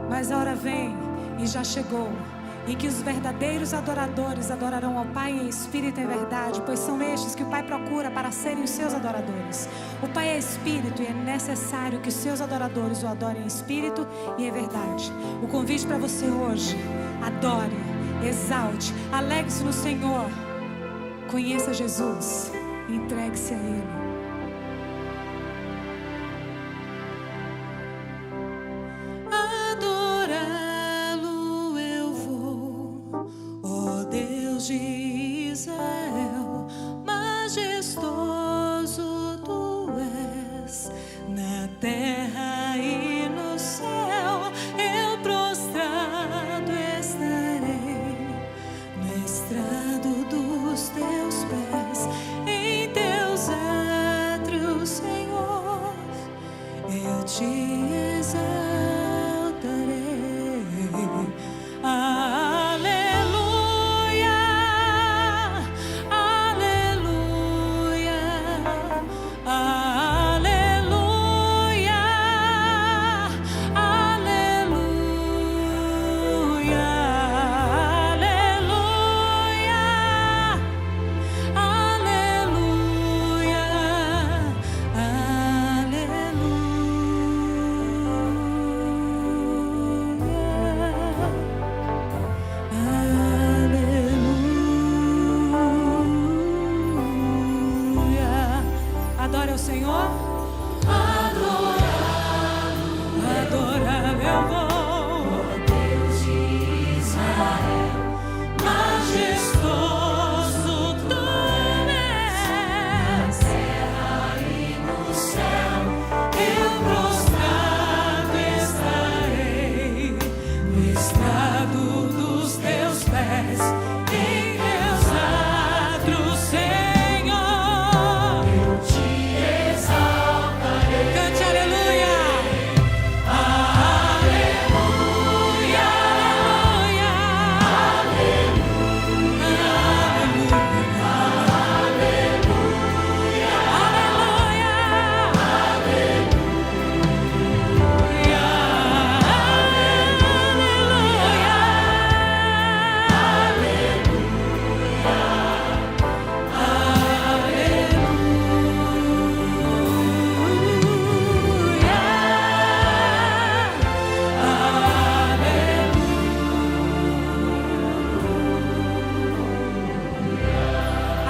Mas a hora vem, e já chegou, em que os verdadeiros adoradores adorarão ao Pai em espírito e em verdade, pois são estes que o Pai procura para serem os seus adoradores. O Pai é espírito e é necessário que os seus adoradores o adorem em espírito e em verdade. O convite para você hoje: adore, exalte, alegre-se no Senhor, conheça Jesus, entregue-se a Ele. De Israel, majestoso tu és, na terra e no céu, eu prostrado estarei, no estrado dos teus pés, em teus átrios, Senhor, eu te exaltarei. Adore ao Senhor. Adorar eu vou, ó Deus de Israel, majestoso tu és, na terra e no céu, eu prostrado estarei, no estrado dos teus pés, em teus átrios, Senhor, eu te exaltarei. Cante aleluia.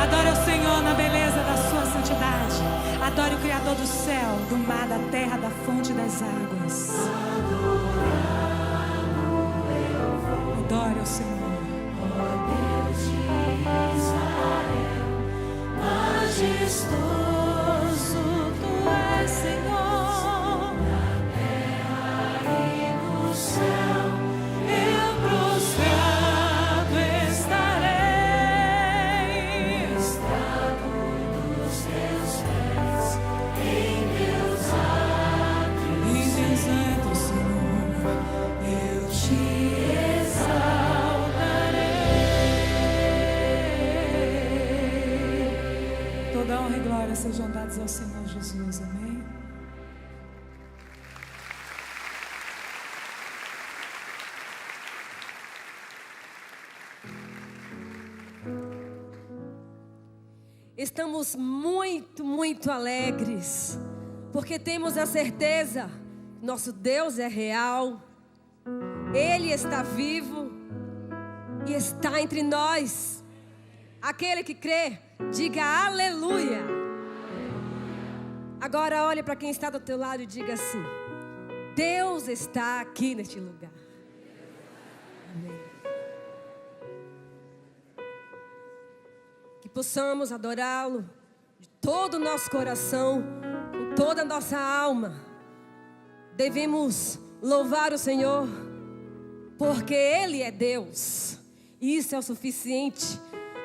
Adore ao Senhor na beleza da sua santidade. Adore o Criador do céu, do mar, da terra, da fonte das águas. Adore ao Senhor. Ó Deus de Israel, majestoso tu és, Senhor, na terra e no céu, eu prostrado estarei, no estrado dos teus pés, em teus átrios, Senhor, eu te exaltarei. Toda honra e glória sejam dadas ao Senhor Jesus. Amém. Estamos muito alegres, porque temos a certeza, nosso Deus é real, Ele está vivo e está entre nós. Aquele que crê, diga aleluia. Agora olhe para quem está do teu lado e diga assim: Deus está aqui neste lugar. Amém. Que possamos adorá-lo de todo o nosso coração, com toda a nossa alma. Devemos louvar o Senhor, porque Ele é Deus. E isso é o suficiente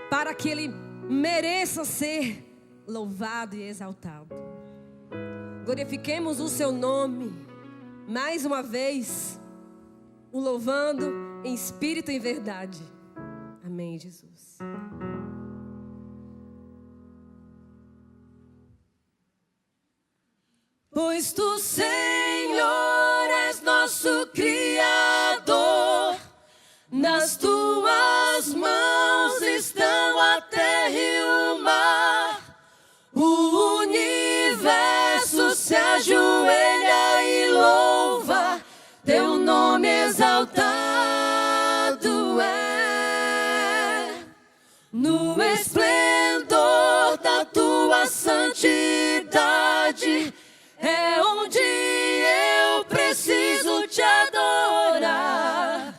para que Ele mereça ser louvado e exaltado. Glorifiquemos o seu nome, mais uma vez, o louvando em espírito e em verdade. Amém, Jesus. Pois tu, Senhor, és nosso Criador. Nas tuas mãos estão a terra e o mar. O universo se ajoelha e louva. Teu nome exaltado é. No esplendor da tua santidade é onde eu preciso te adorar,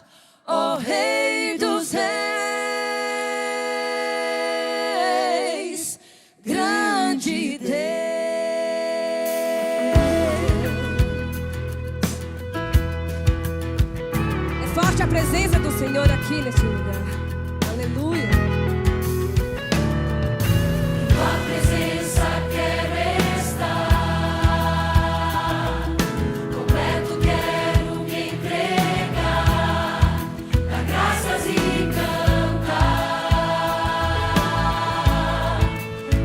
ó Rei dos Reis, grande Deus. É forte a presença do Senhor aqui neste lugar. Aleluia. Tua presença quero estar, completo quero me entregar, dar graças e cantar,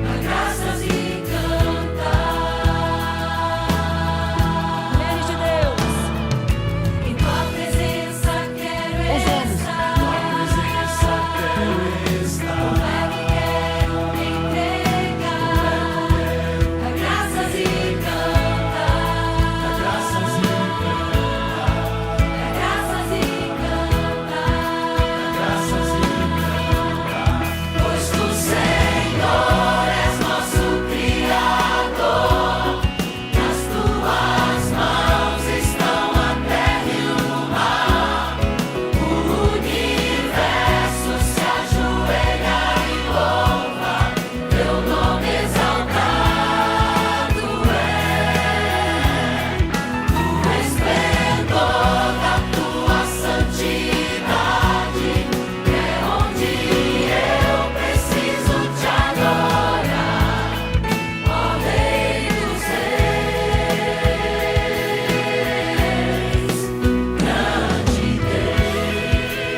dar graças e cantar. Mulheres de Deus. Em tua presença quero estar, completo quero me entregar, dar graças e cantar, dar graças e cantar, pois tu, Senhor, és nosso Criador. Nas tuas mãos estão a terra e o mar. O universo se ajoelha e louva. Teu nome exaltado é. No esplendor da tua santidade é onde eu preciso te adorar, ó Rei dos Reis, grande Deus.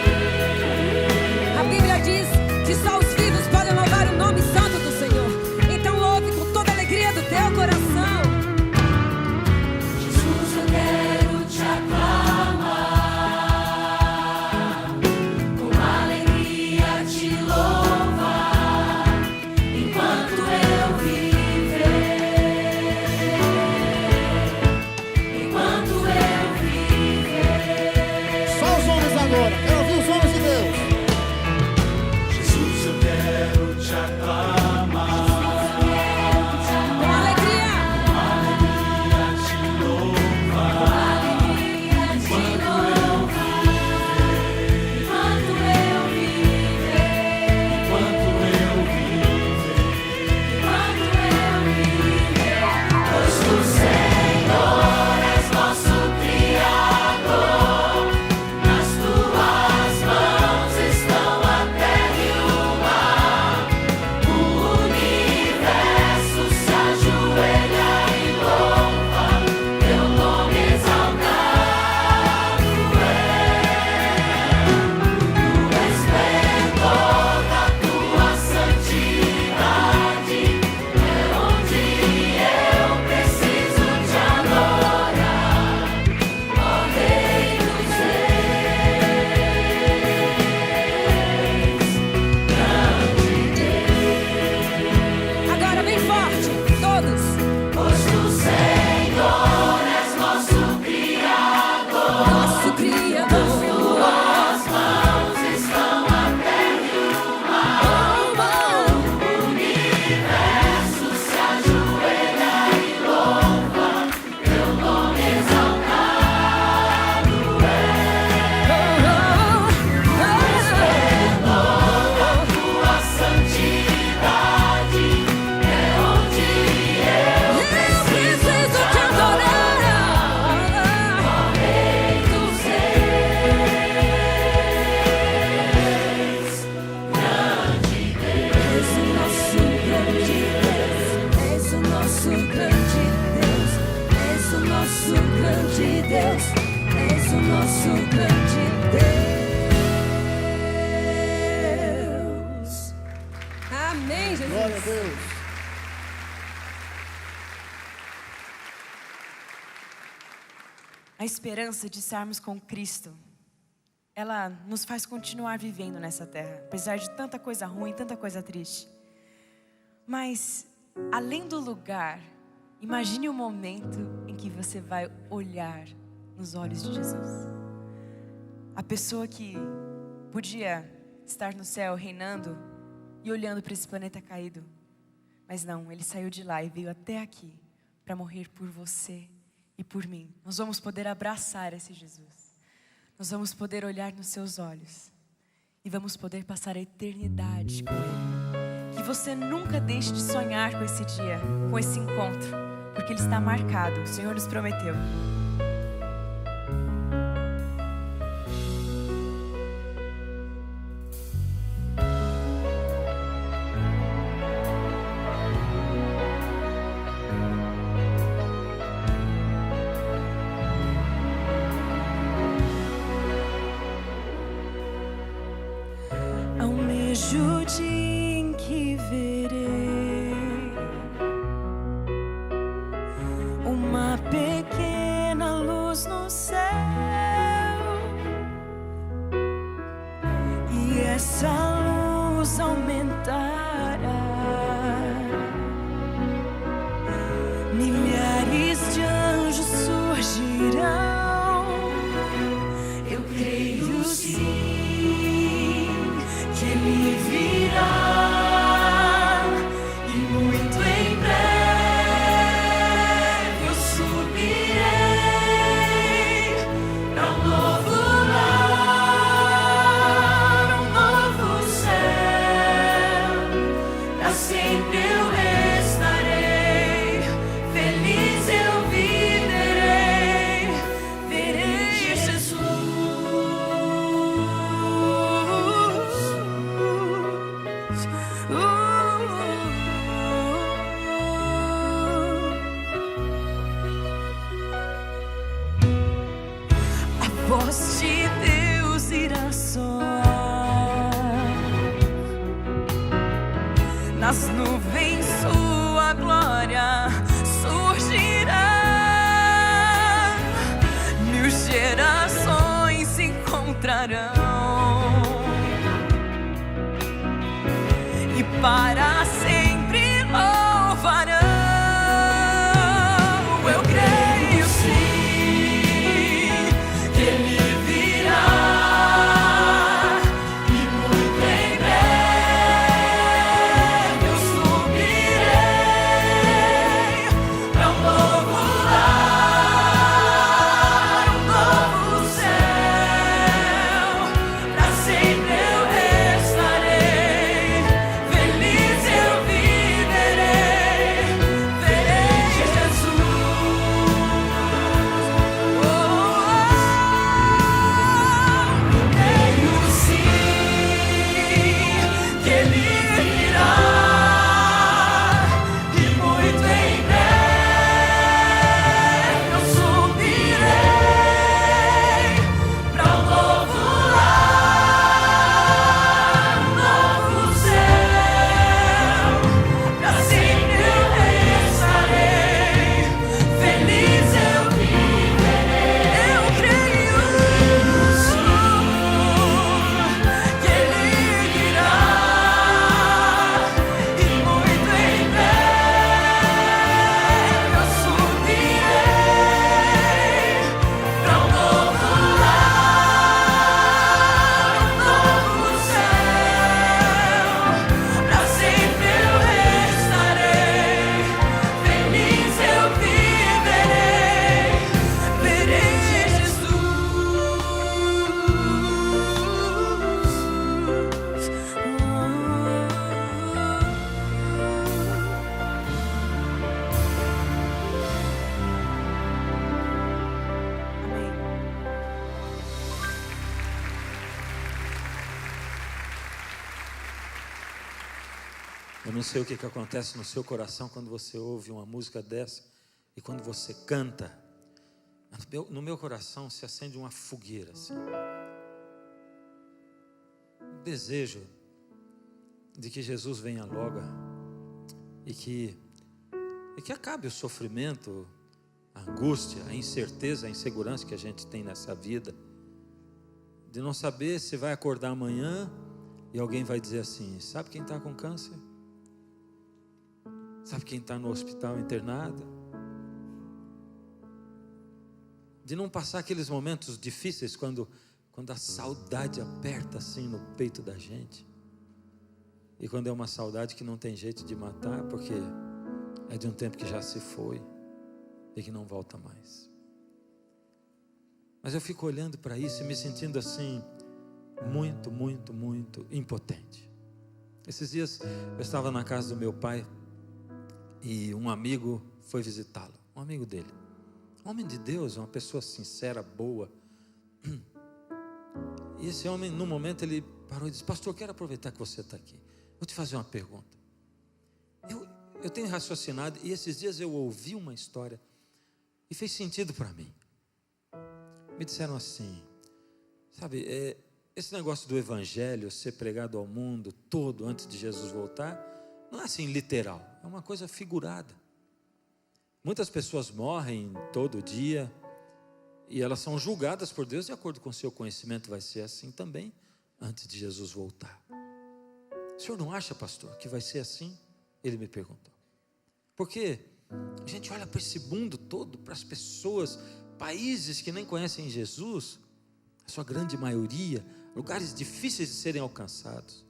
A Bíblia diz que só os vivos podem louvar o nome santo do Senhor. Então louve com toda a alegria do teu coração. Jesus, eu quero te aclamar, com alegria te louvar, enquanto eu viver, enquanto eu viver. Só os homens agora. Quero ouvir os homens de Deus. Jesus, eu quero te aclamar, Com alegria. te louvar, Alegria te louvar, enquanto eu viver, enquanto eu viver. enquanto eu viver. Pois tu, Senhor, és nosso Criador. Nas tuas mãos estão a terra e o mar. O universo se ajoelha e louva. Teu nome exaltado é. No esplendor da tua santidade é onde eu preciso te adorar, ó Rei dos Reis, grande Deus. Agora bem forte, todos. Pois tu, Senhor, és nosso Criador. Nosso Criador. Tuas mãos estão a terra e o mar. O universo se ajoelha e louva. Teu nome exaltado é. Tua santidade é onde eu Preciso te adorar. Rei dos Reis, grande És o nosso grande Deus. És o nosso grande Deus. És o nosso grande Deus. És o nosso grande Deus. Amém, Jesus. Glória a Deus. A esperança de estarmos com Cristo ela nos faz continuar vivendo nessa terra, apesar de tanta coisa ruim, tanta coisa triste. Mas, além do lugar, imagine o momento em que você vai olhar nos olhos de Jesus. A pessoa que podia estar no céu reinando e olhando para esse planeta caído. Mas não, Ele saiu de lá e veio até aqui para morrer por você e por mim. Nós vamos poder abraçar esse Jesus. Nós vamos poder olhar nos seus olhos e vamos poder passar a eternidade com Ele. Que você nunca deixe de sonhar com esse dia, com esse encontro, porque ele está marcado. O Senhor nos prometeu. Almejo o dia em que verei uma pequena luz no céu, e essa luz aumentará. Milhares de anjos surgirão. Eu creio sim que Ele virá, e muito em breve eu subirei para um novo lar, um novo céu. Para sempre eu estarei feliz, eu viverei, verei Jesus. A voz de Deus irá soar, nas nuvens sua glória surgirá. 1000 gerações se encontrarão e para sempre louvarão. Eu creio sim que Ele virá, e muito em breve eu subirei para um novo lar, um novo céu. Para sempre eu estarei feliz, eu viverei, verei Jesus. Eu creio sim que Ele virá, e muito em breve eu subirei para um novo lar, um novo céu. Para sempre eu estarei feliz, eu viverei. Eu creio sim que Ele virá, e muito em breve eu subirei para um novo lar, um novo céu. Para sempre eu estarei feliz, eu viverei, verei Amém. Eu não sei o que acontece no seu coração quando você ouve uma música dessa e quando você canta. Mas no meu coração se acende uma fogueira assim. Um desejo de que Jesus venha logo e que acabe o sofrimento, a angústia, a incerteza, a insegurança que a gente tem nessa vida, de não saber se vai acordar amanhã e alguém vai dizer assim: sabe quem está com câncer? Sabe quem está no hospital internado? De não passar aqueles momentos difíceis quando a saudade aperta assim no peito da gente. E quando é uma saudade que não tem jeito de matar, porque é de um tempo que já se foi e que não volta mais. Mas eu fico olhando para isso e me sentindo assim, muito, muito, muito impotente. Esses dias eu estava na casa do meu pai e um amigo foi visitá-lo, um amigo dele, um homem de Deus, uma pessoa sincera, boa. E esse homem, num momento, ele parou e disse: pastor, eu quero aproveitar que você está aqui, vou te fazer uma pergunta. Eu tenho raciocinado e esses dias eu ouvi uma história e fez sentido para mim. Me disseram assim, sabe, esse negócio do evangelho ser pregado ao mundo todo antes de Jesus voltar, não é assim literal, é uma coisa figurada. Muitas pessoas morrem todo dia e elas são julgadas por Deus de acordo com o seu conhecimento. Vai ser assim também antes de Jesus voltar. O senhor não acha, pastor, que vai ser assim? Ele me perguntou. Porque a gente olha para esse mundo todo, para as pessoas, países que nem conhecem Jesus, a sua grande maioria, lugares difíceis de serem alcançados.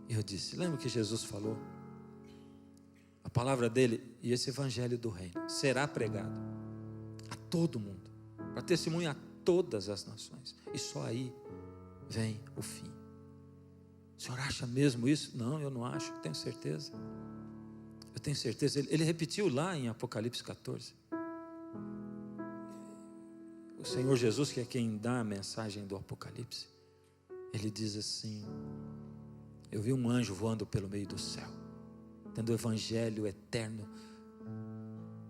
E eu disse: lembra que Jesus falou? A palavra dele e esse evangelho do reino será pregado a todo mundo, para testemunho a todas as nações, e só aí vem o fim. O senhor acha mesmo isso? Não, eu não acho, tenho certeza. Eu tenho certeza. Ele repetiu lá em Apocalipse 14. O Senhor Jesus, que é quem dá a mensagem do Apocalipse, ele diz assim: eu vi um anjo voando pelo meio do céu, tendo o evangelho eterno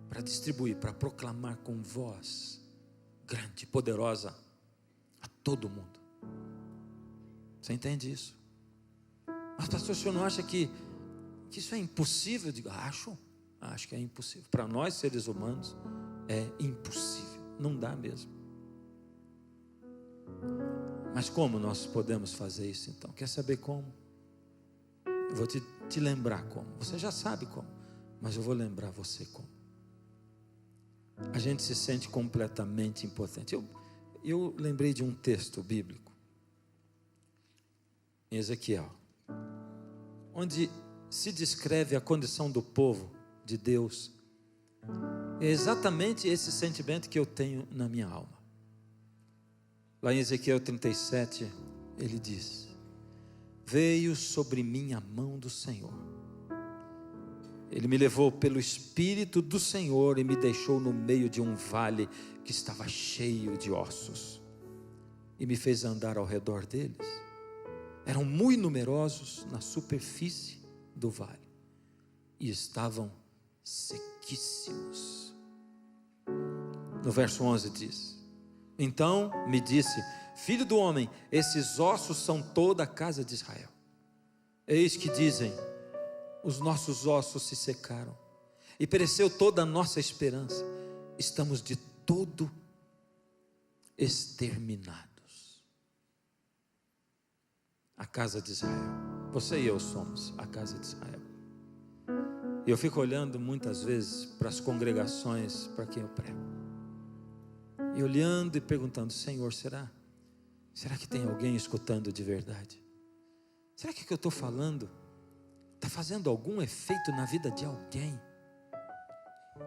para distribuir, para proclamar com voz grande, poderosa a todo mundo. Você entende isso? Mas pastor, o senhor não acha que isso é impossível? Eu digo: acho que é impossível. Para nós seres humanos é impossível, não dá mesmo. Mas como nós podemos fazer isso então? Quer saber como? Eu vou te lembrar como. Você já sabe como, mas eu vou lembrar você como. A gente se sente completamente impotente. Eu lembrei de um texto bíblico em Ezequiel, onde se descreve a condição do povo de Deus. É exatamente esse sentimento que eu tenho na minha alma. Lá em Ezequiel 37, ele diz: veio sobre mim a mão do Senhor. Ele me levou pelo Espírito do Senhor e me deixou no meio de um vale que estava cheio de ossos, e me fez andar ao redor deles. Eram muito numerosos na superfície do vale e estavam sequíssimos. No verso 11 diz: então me disse: filho do homem, esses ossos são toda a casa de Israel. Eis que dizem: os nossos ossos se secaram e pereceu toda a nossa esperança, estamos de todo exterminados. A casa de Israel, você e eu somos a casa de Israel. E eu fico olhando muitas vezes para as congregações para quem eu prego, e olhando e perguntando: Senhor, será que tem alguém escutando de verdade? Será que o que eu estou falando está fazendo algum efeito na vida de alguém?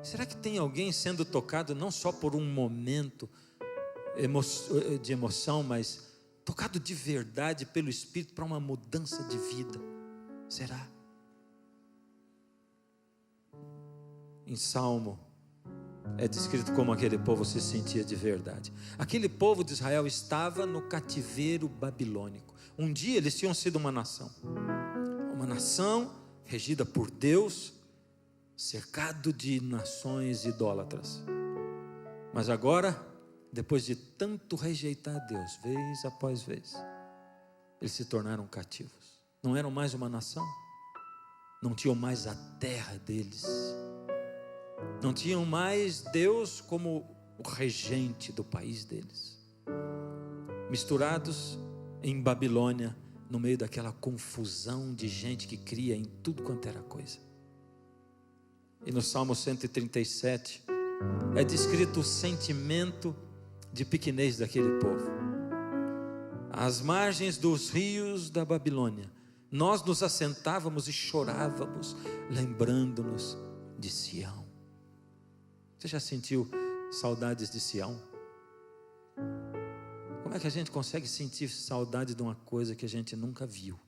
Será que tem alguém sendo tocado não só por um momento de emoção, mas tocado de verdade pelo Espírito para uma mudança de vida? Será? Em Salmo é descrito como aquele povo se sentia de verdade. Aquele povo de Israel estava no cativeiro babilônico. Um dia eles tinham sido uma nação regida por Deus, cercado de nações idólatras. Mas agora, depois de tanto rejeitar Deus, vez após vez, eles se tornaram cativos. Não eram mais uma nação, não tinham mais a terra deles, não tinham mais Deus como o regente do país deles. misturados em Babilônia, no meio daquela confusão de gente que cria em tudo quanto era coisa. E no Salmo 137 é descrito o sentimento de pequenez daquele povo. Às margens dos rios da Babilônia, nós nos assentávamos e chorávamos, lembrando-nos de Sião. Você já sentiu saudades de Sião? Como é que a gente consegue sentir saudade de uma coisa que a gente nunca viu,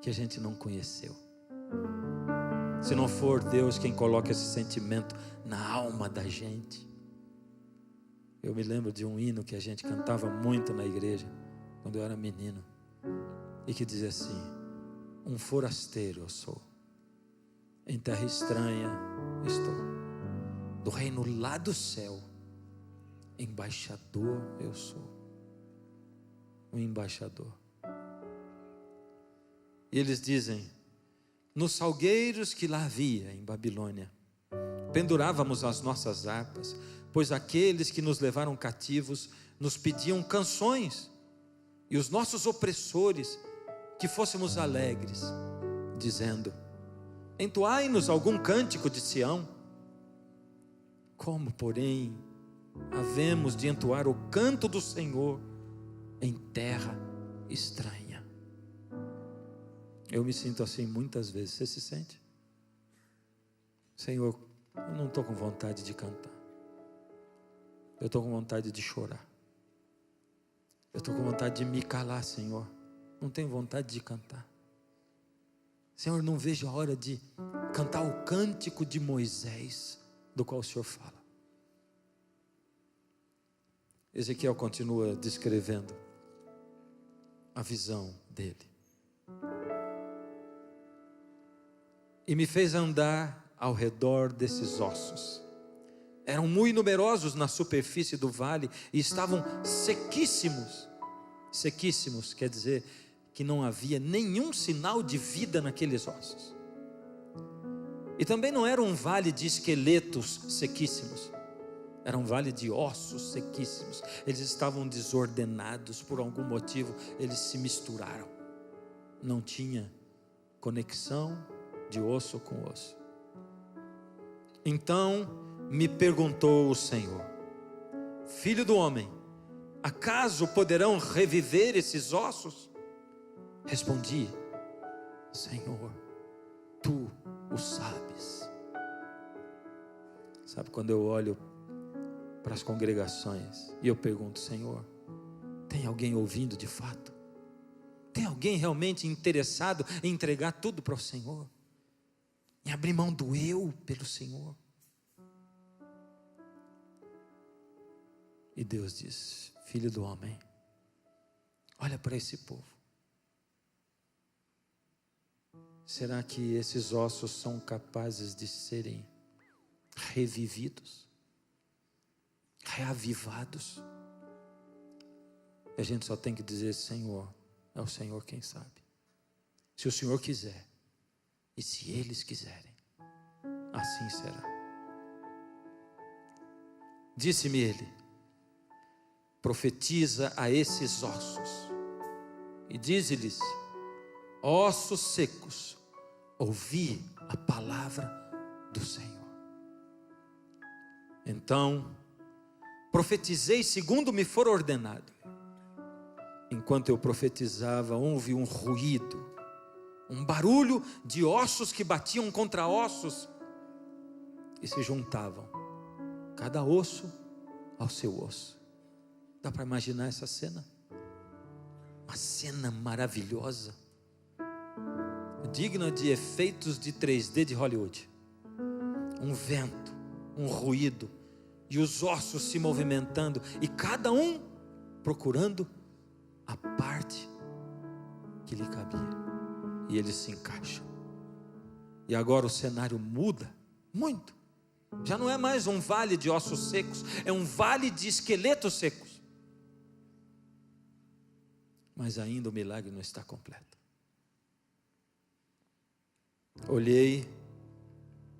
que a gente não conheceu? Se não for Deus quem coloca esse sentimento na alma da gente. Eu me lembro de um hino que a gente cantava muito na igreja, quando eu era menino, e que dizia assim: um forasteiro eu sou, em terra estranha estou, do reino lá do céu, embaixador eu sou. Um embaixador. E eles dizem: nos salgueiros que lá havia em Babilônia, pendurávamos as nossas harpas, pois aqueles que nos levaram cativos nos pediam canções, e os nossos opressores que fôssemos alegres, dizendo: entoai-nos algum cântico de Sião. Como, porém, havemos de entoar o canto do Senhor em terra estranha? Eu me sinto assim muitas vezes. Você se sente? Senhor, eu não estou com vontade de cantar. Eu estou com vontade de chorar. Eu estou com vontade de me calar, Senhor. Não tenho vontade de cantar. Senhor, não vejo a hora de cantar o cântico de Moisés, do qual o Senhor fala. Ezequiel continua descrevendo a visão dele. E me fez andar ao redor desses ossos. Eram muito numerosos na superfície do vale e estavam sequíssimos. Sequíssimos quer dizer que não havia nenhum sinal de vida naqueles ossos. E também não era um vale de esqueletos sequíssimos. Era um vale de ossos sequíssimos. Eles estavam desordenados por algum motivo. Eles se misturaram. Não tinha conexão de osso com osso. Então me perguntou o Senhor: filho do homem, acaso poderão reviver esses ossos? Respondi: Senhor, tu o sabes. Sabe, quando eu olho para as congregações e eu pergunto: Senhor, tem alguém ouvindo de fato? Tem alguém realmente interessado em entregar tudo para o Senhor? Em abrir mão do eu pelo Senhor? E Deus diz: filho do homem, olha para esse povo. Será que esses ossos são capazes de serem revividos, reavivados? A gente só tem que dizer: Senhor, é o Senhor quem sabe. Se o Senhor quiser, e se eles quiserem, assim será. Disse-me ele: profetiza a esses ossos e dize-lhes: ossos secos, ouvi a palavra do Senhor. Então profetizei segundo me for ordenado. Enquanto eu profetizava, houve um ruído, um barulho de ossos que batiam contra ossos e se juntavam, cada osso ao seu osso. Dá para imaginar essa cena? Uma cena maravilhosa, digna de efeitos de 3D de Hollywood. Um vento, um ruído, e os ossos se movimentando, e cada um procurando a parte que lhe cabia, e eles se encaixam. E agora o cenário muda muito. Já não é mais um vale de ossos secos, é um vale de esqueletos secos. Mas ainda o milagre não está completo. Olhei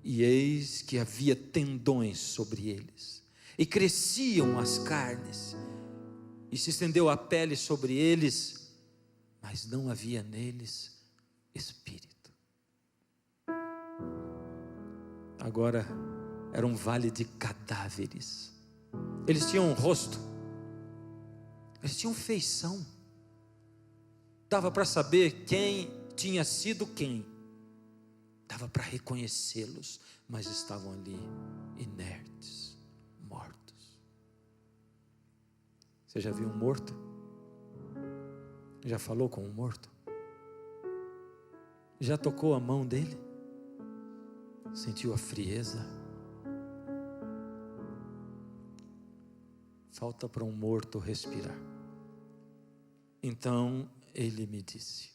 e eis que havia tendões sobre eles, e cresciam as carnes, e se estendeu a pele sobre eles, mas não havia neles espírito. Agora era um vale de cadáveres. Eles tinham um rosto, eles tinham feição, dava para saber quem tinha sido quem, dava para reconhecê-los, mas estavam ali inertes, mortos. Você já viu um morto? Já falou com um morto? Já tocou a mão dele? Sentiu a frieza? Falta para um morto respirar. Então ele me disse.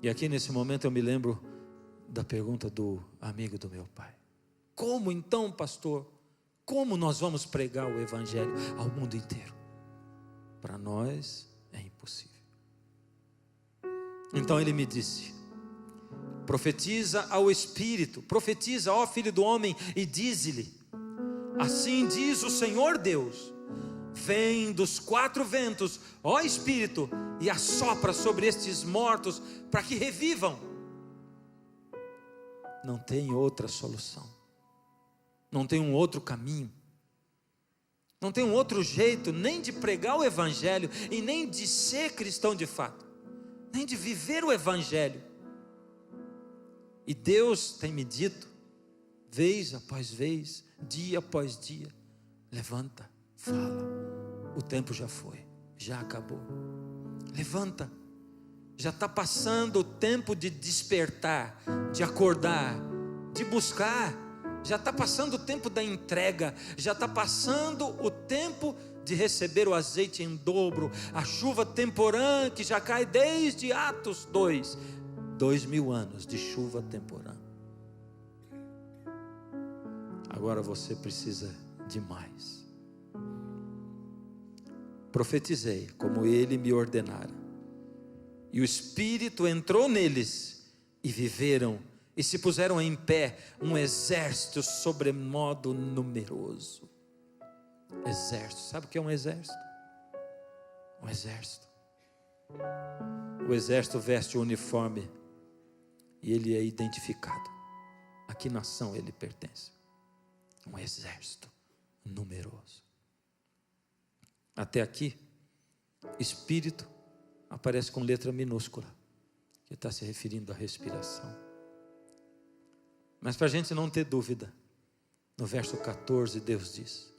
E aqui nesse momento eu me lembro da pergunta do amigo do meu pai. Como então, pastor? Como nós vamos pregar o evangelho ao mundo inteiro? Para nós é impossível. Então ele me disse: profetiza ao Espírito, profetiza, ó filho do homem, e dize-lhe: assim diz o Senhor Deus, vem dos 4 ventos, ó Espírito, e assopra sobre estes mortos, para que revivam. Não tem outra solução, não tem um outro caminho, não tem um outro jeito, nem de pregar o Evangelho, e nem de ser cristão de fato, nem de viver o Evangelho. E Deus tem me dito, vez após vez, dia após dia: levanta, fala, o tempo já foi, já acabou. Levanta, já está passando o tempo de despertar, de acordar, de buscar. Já está passando o tempo da entrega, já está passando o tempo de receber o azeite em dobro, a chuva temporã que já cai desde Atos 2, 2000 anos de chuva temporã. Agora você precisa de mais. Profetizei como ele me ordenara, e o Espírito entrou neles, e viveram, e se puseram em pé um exército sobremodo numeroso. Exército, sabe o que é um exército? Um exército. O exército veste o uniforme e ele é identificado a que nação ele pertence. Um exército numeroso. Até aqui, Espírito aparece com letra minúscula, que está se referindo à respiração. Mas para a gente não ter dúvida, no verso 14 Deus diz: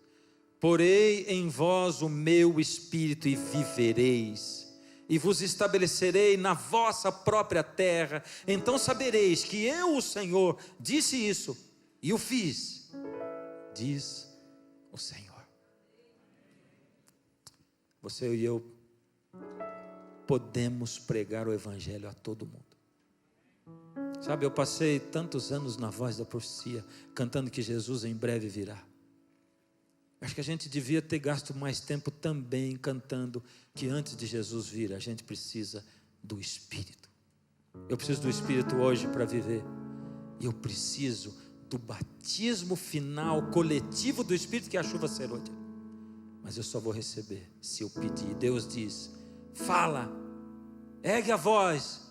porei em vós o meu Espírito e vivereis, e vos estabelecerei na vossa própria terra. Então sabereis que eu, o Senhor, disse isso e o fiz, diz o Senhor. Você e eu podemos pregar o Evangelho a todo mundo. Sabe, eu passei tantos anos na Voz da Profecia, cantando que Jesus em breve virá. Acho que a gente devia ter gasto mais tempo também cantando que antes de Jesus vir, a gente precisa do Espírito. Eu preciso do Espírito hoje para viver. E eu preciso do batismo final, coletivo do Espírito, que é a chuva serôdia. Mas eu só vou receber se eu pedir. Deus diz: fala, ergue a voz,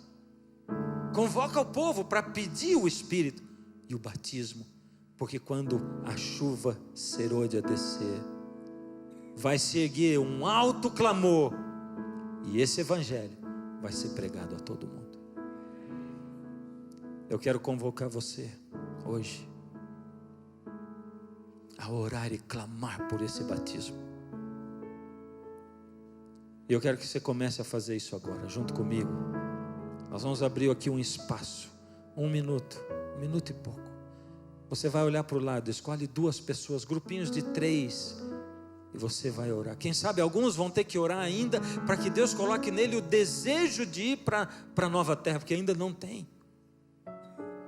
convoca o povo para pedir o Espírito e o batismo. Porque quando a chuva serôdia descer, vai se erguer um alto clamor, e esse Evangelho vai ser pregado a todo mundo. Eu quero convocar você hoje a orar e clamar por esse batismo. E eu quero que você comece a fazer isso agora, junto comigo. Nós vamos abrir aqui um espaço, 1 minuto, 1 minuto e pouco. Você vai olhar para o lado, escolhe 2 pessoas, grupinhos de 3, e você vai orar. Quem sabe alguns vão ter que orar ainda, para que Deus coloque nele o desejo de ir para a nova terra, porque ainda não tem.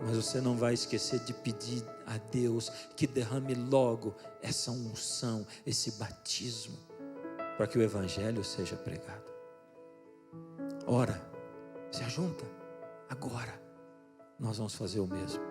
Mas você não vai esquecer de pedir a Deus que derrame logo essa unção, esse batismo, para que o Evangelho seja pregado. Ora, se ajunta, agora nós vamos fazer o mesmo.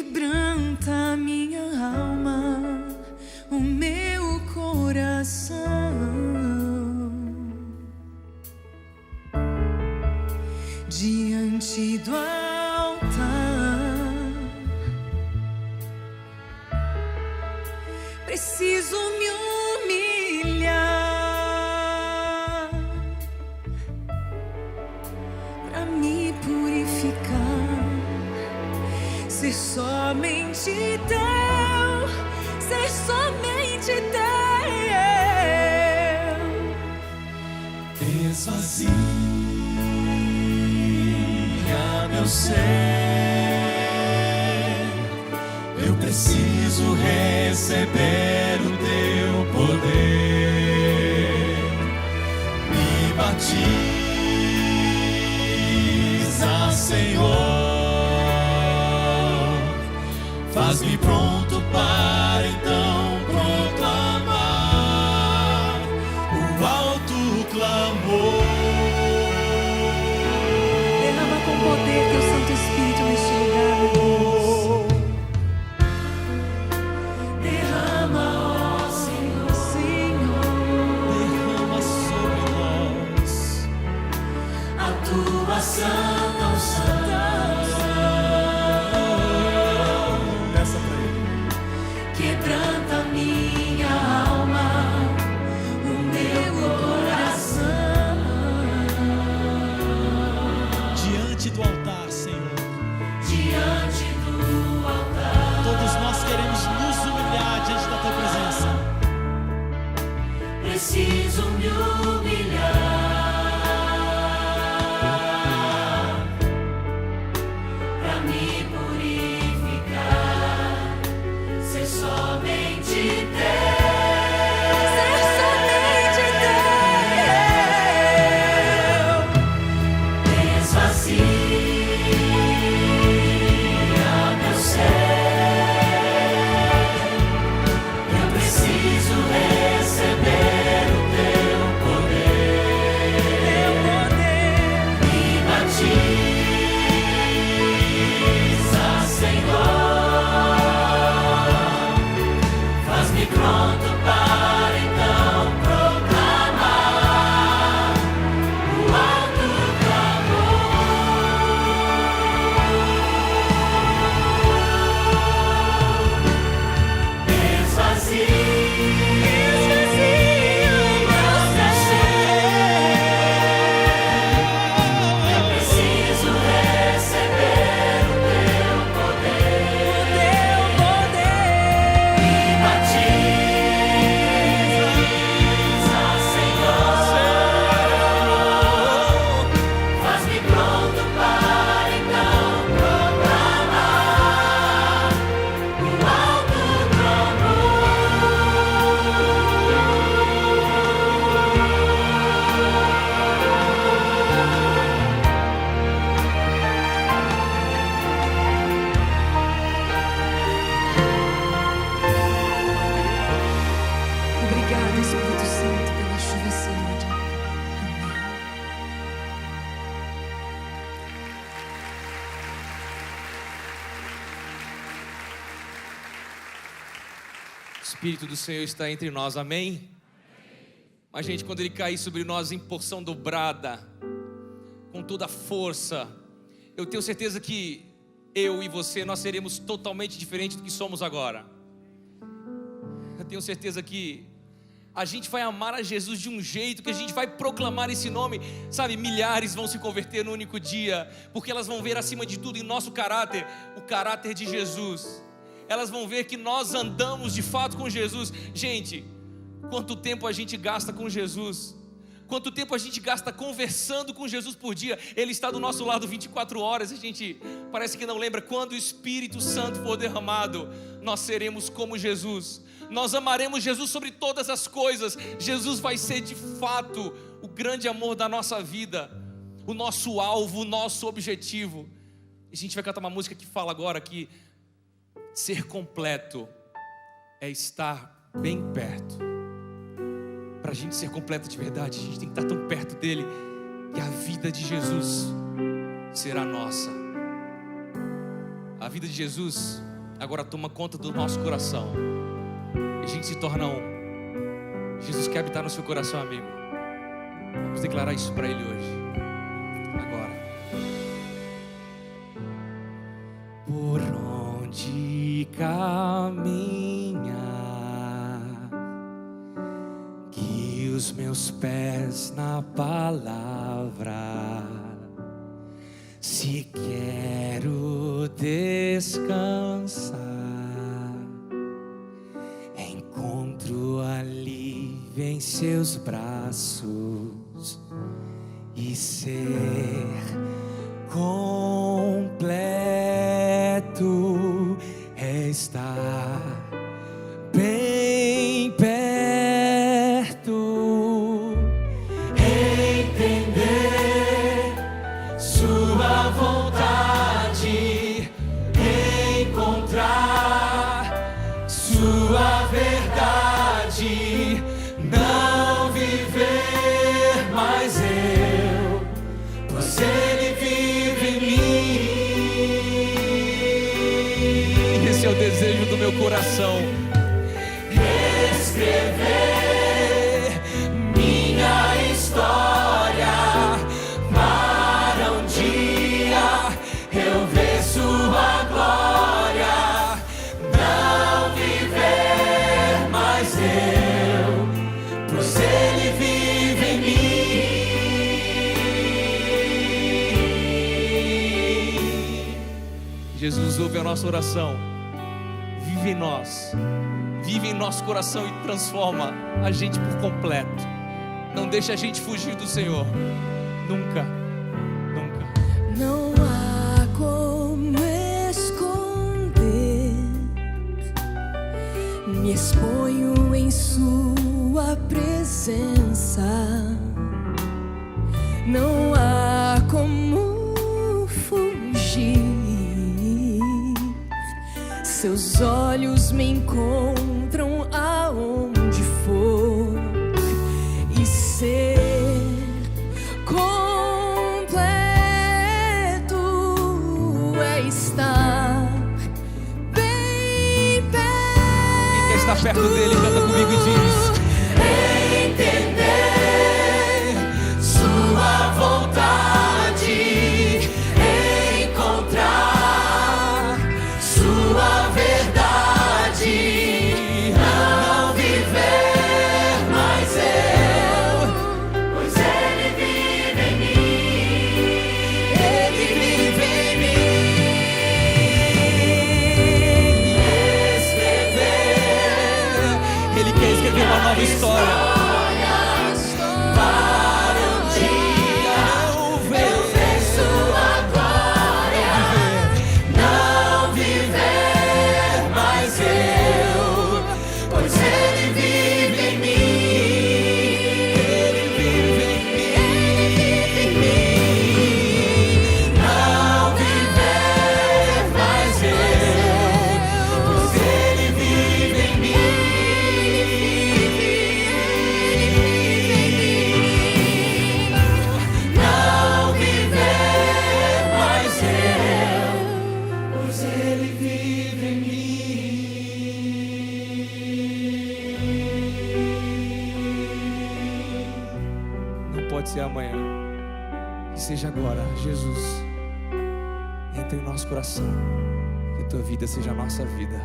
quebranta minha alma, o meu coração. Diante do altar, preciso me humilhar pra me purificar, ser somente teu, ser somente teu. Esvazia meu ser, eu preciso receber o teu poder. Me batiza, Senhor, faz-me pronto para então proclamar o alto clamor. Poder teu Santo Espírito neste lugar, meu Deus. Derrama, ó Senhor, Senhor. Derrama sobre nós a tua santa unção. Peça pra ele. Quebranta minha alma, o meu coração. Diante do altar, Senhor, Diante do altar, todos nós queremos nos humilhar diante da tua presença. preciso me humilhar pra me purificar, ser somente teu, ser somente teu. Esvazia meu ser, eu preciso receber o teu poder, me batiza, Senhor, faz-me pronto para então proclamar o alto clamor. Esvazia meu ser, eu preciso receber o teu poder, me batiza, Senhor, faz-me pronto para então proclamar o alto Obrigada, Espírito Santo, pela chuva celeste. O Espírito do Senhor está entre nós, amém? Mas, gente, quando Ele cair sobre nós em porção dobrada, com toda a força, eu tenho certeza que eu e você, nós seremos totalmente diferentes do que somos agora. Eu tenho certeza que a gente vai amar a Jesus de um jeito que a gente vai proclamar esse nome, sabe? Milhares vão se converter no único dia, porque elas vão ver acima de tudo em nosso caráter, o caráter de Jesus. Elas vão ver que nós andamos de fato com Jesus. Gente, quanto tempo a gente gasta com Jesus? Quanto tempo a gente gasta conversando com Jesus por dia? Ele está do nosso lado 24 horas. A gente parece que não lembra. Quando o Espírito Santo for derramado, nós seremos como Jesus. Nós amaremos Jesus sobre todas as coisas. Jesus vai ser de fato o grande amor da nossa vida, o nosso alvo, o nosso objetivo. E a gente vai cantar uma música que fala agora que ser completo é estar bem perto. Para a gente ser completo de verdade, a gente tem que estar tão perto dele que a vida de Jesus será nossa. A vida de Jesus agora toma conta do nosso coração. E a gente se torna um. Jesus quer habitar no seu coração, amigo. Vamos declarar isso para Ele hoje. Agora. Por onde caminhar, guie os meus pés na palavra. Se quero descansar, encontro alívio em seus braços e ser completo é estar bem perto, entender sua vontade, encontrar sua verdade, não viver mais eu, pois Ele vive em mim. Esse é o desejo do meu coração. Escrever minha história para um dia eu ver sua glória, não viver mais eu, pois Ele vive em mim. Jesus ouve a nossa oração, vive em nós, vive em nosso coração e transforma a gente por completo. Não deixa a gente fugir do Senhor, nunca, nunca. Não há como esconder, me exponho em sua presença. Não há como fugir, seus olhos me encontram aonde for, e ser completo é estar bem perto. Quem quer estar perto dele, canta comigo e diz: entender sua vontade, encontrar sua verdade, não viver mais eu, pois Ele vive em mim, Ele vive em mim. Escrever, Ele quer escrever uma nova história. para um dia eu ver sua glória, não viver mais eu, pois Ele vive em mim, Ele vive em mim, não viver mais eu, pois Ele vive em mim. Não viver mais eu, pois Ele vive em mim. Não pode ser amanhã, que seja agora. Jesus, entra em nosso coração, que a tua vida seja a nossa vida.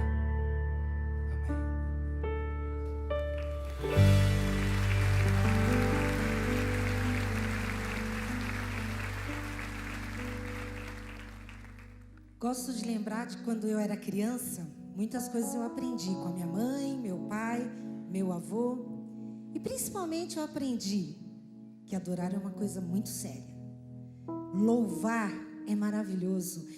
Amém. Gosto de lembrar de quando eu era criança, muitas coisas eu aprendi com a minha mãe, meu pai, meu avô. E principalmente eu aprendi que adorar é uma coisa muito séria. Louvar é maravilhoso.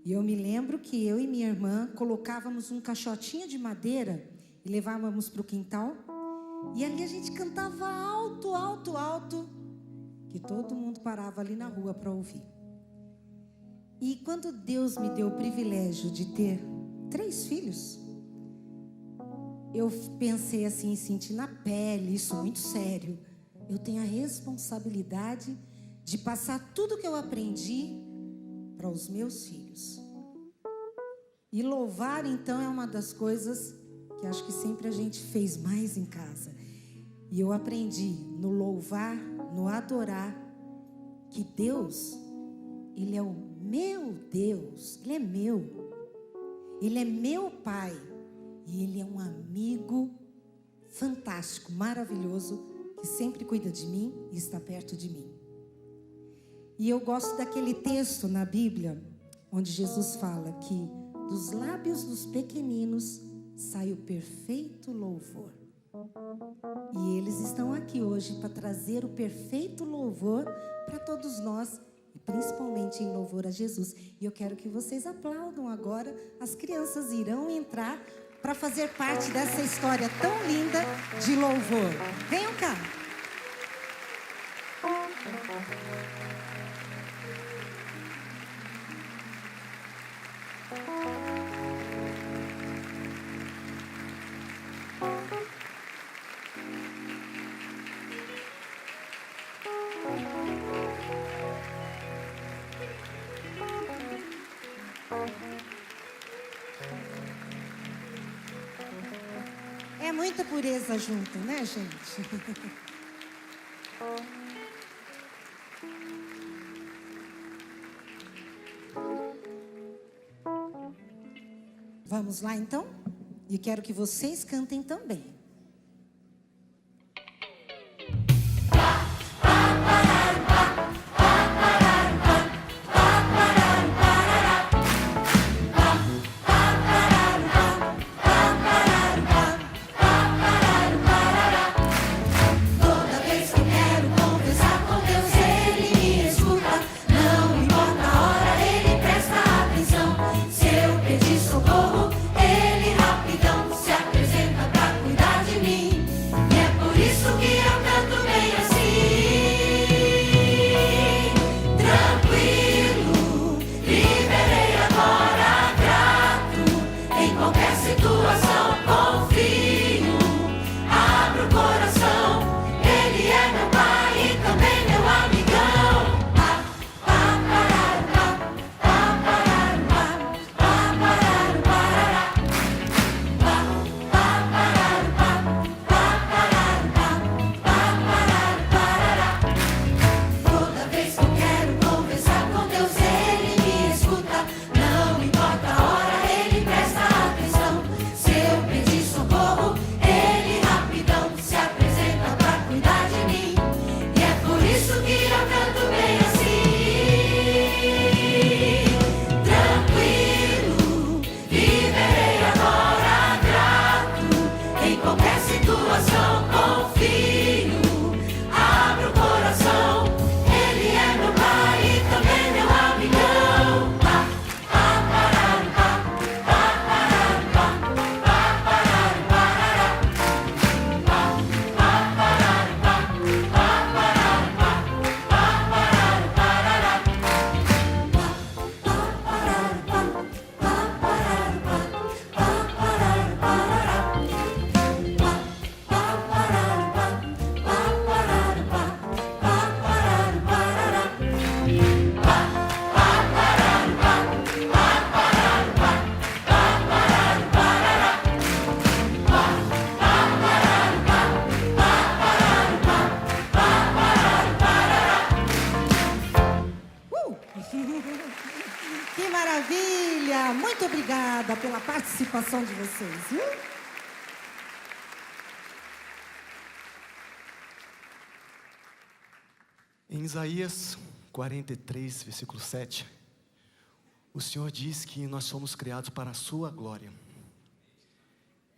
E eu me lembro que eu e minha irmã colocávamos um caixotinho de madeira e levávamos para o quintal. E ali a gente cantava alto, alto, alto, que todo mundo parava ali na rua para ouvir. E quando Deus me deu o privilégio de ter 3 filhos, eu pensei assim, senti na pele, isso muito sério. Eu tenho a responsabilidade de passar tudo que eu aprendi para os meus filhos. E louvar, então, é uma das coisas que acho que sempre a gente fez mais em casa. E eu aprendi no louvar, no adorar, que Deus, Ele é o meu Deus, Ele é meu. Ele é meu Pai. E Ele é um amigo fantástico, maravilhoso, que sempre cuida de mim e está perto de mim. E eu gosto daquele texto na Bíblia, onde Jesus fala que dos lábios dos pequeninos sai o perfeito louvor. E eles estão aqui hoje para trazer o perfeito louvor para todos nós, e principalmente em louvor a Jesus. E eu quero que vocês aplaudam agora. As crianças irão entrar para fazer parte dessa história tão linda de louvor. Venham cá. É muita pureza junto, né, gente? Vamos lá, então? E quero que vocês cantem também. Toda vez que eu quero conversar com Deus, Ele me escuta. Não importa a hora, Ele presta atenção. Se eu pedir socorro, Ele rapidão se apresenta pra cuidar de mim. E é por isso que eu canto bem assim. Tranquilo, viverei agora grato. Em qualquer situação confio. Abro o coração, Ele é meu Pai e também meu amigão. Toda vez que eu quero conversar com Deus, Ele me escuta. Não importa a hora, Ele presta atenção. Se eu pedir socorro, Ele rapidão se apresenta pra cuidar de mim. E é por isso que eu canto bem assim. Tranquilo, viverei agora grato. Em qualquer situação confio. Abro o coração, Ele é meu Pai e também meu amigão. Que maravilha! Muito obrigada pela participação de vocês, viu? Em Isaías 43, versículo 7, o Senhor diz que nós somos criados para a sua glória.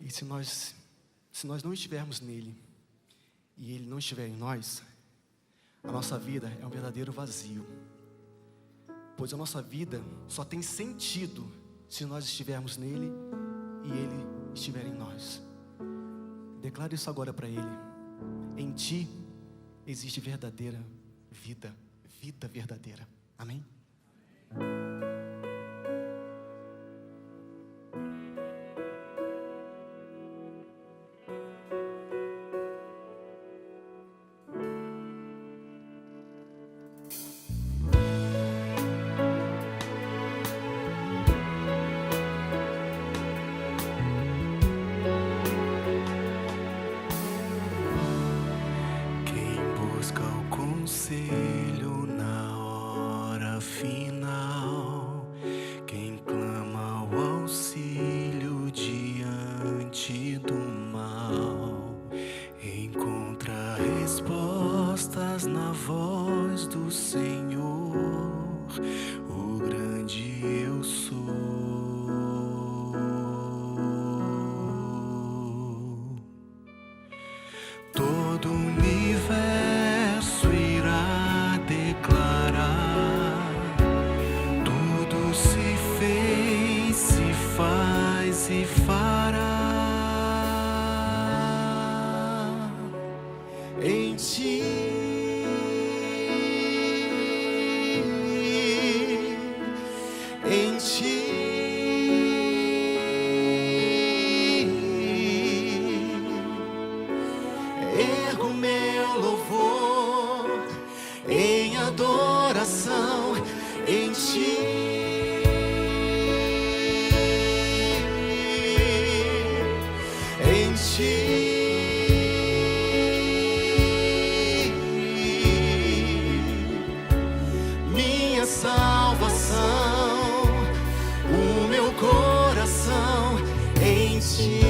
E se nós não estivermos nele, e ele não estiver em nós, a nossa vida é um verdadeiro vazio. Pois a nossa vida só tem sentido se nós estivermos nele e ele estiver em nós. Declare isso agora para ele. Em ti existe verdadeira vida, vida verdadeira. Amém? conselho na hora final, quem clama o auxílio diante do mal, encontra respostas na voz do Senhor, o grande eu sou. Todo o universo irá declarar: tudo se fez, se faz e fará em ti. Em ti. Ergo meu louvor em adoração em ti. Em ti. Minha salvação, o meu coração em ti.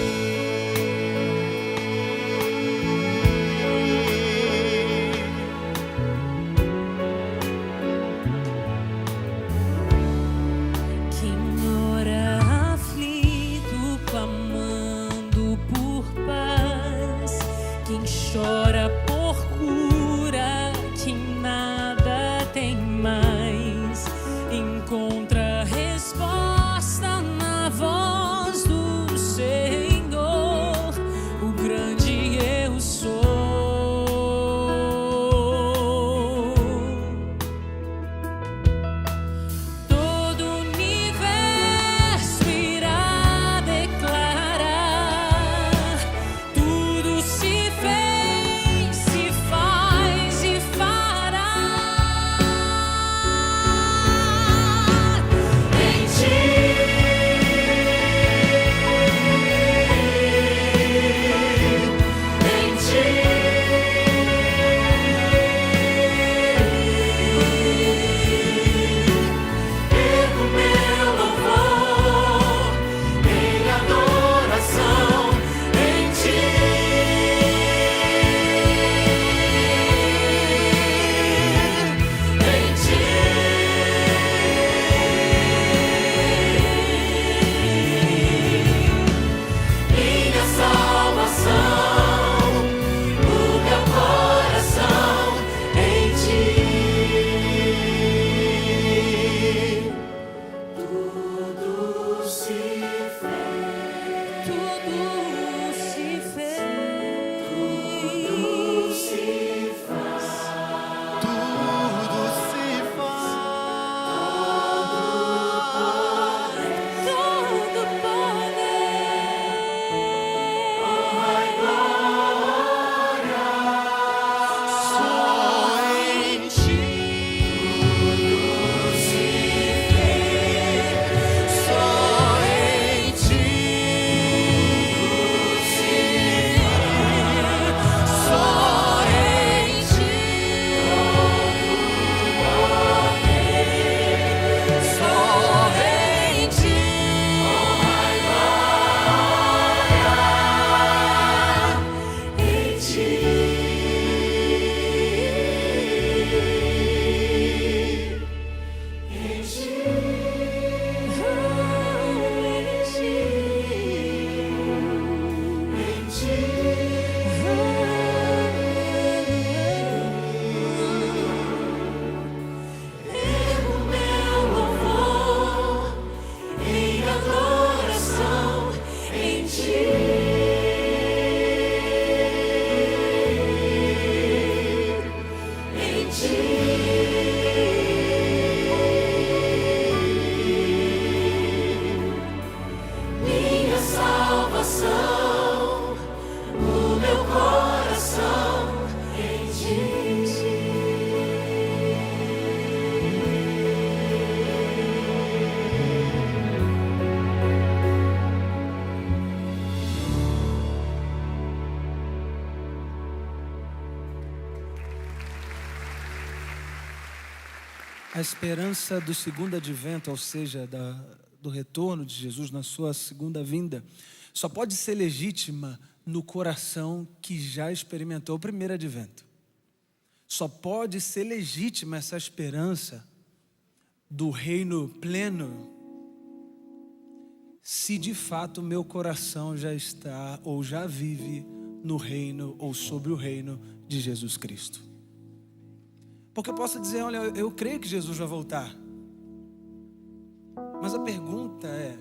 Chora por cura, que nada tem mais, encontra resposta na voz do Senhor, o grande eu sou. Todo o universo irá declarar: tudo se fez, A esperança do segundo advento, ou seja, do retorno de Jesus na sua segunda vinda, só pode ser legítima no coração que já experimentou o primeiro advento. Só pode ser legítima essa esperança do reino pleno se de fato meu coração já está ou já vive no reino ou sobre o reino de Jesus Cristo. Porque eu posso dizer, olha, eu creio que Jesus vai voltar. Mas a pergunta é,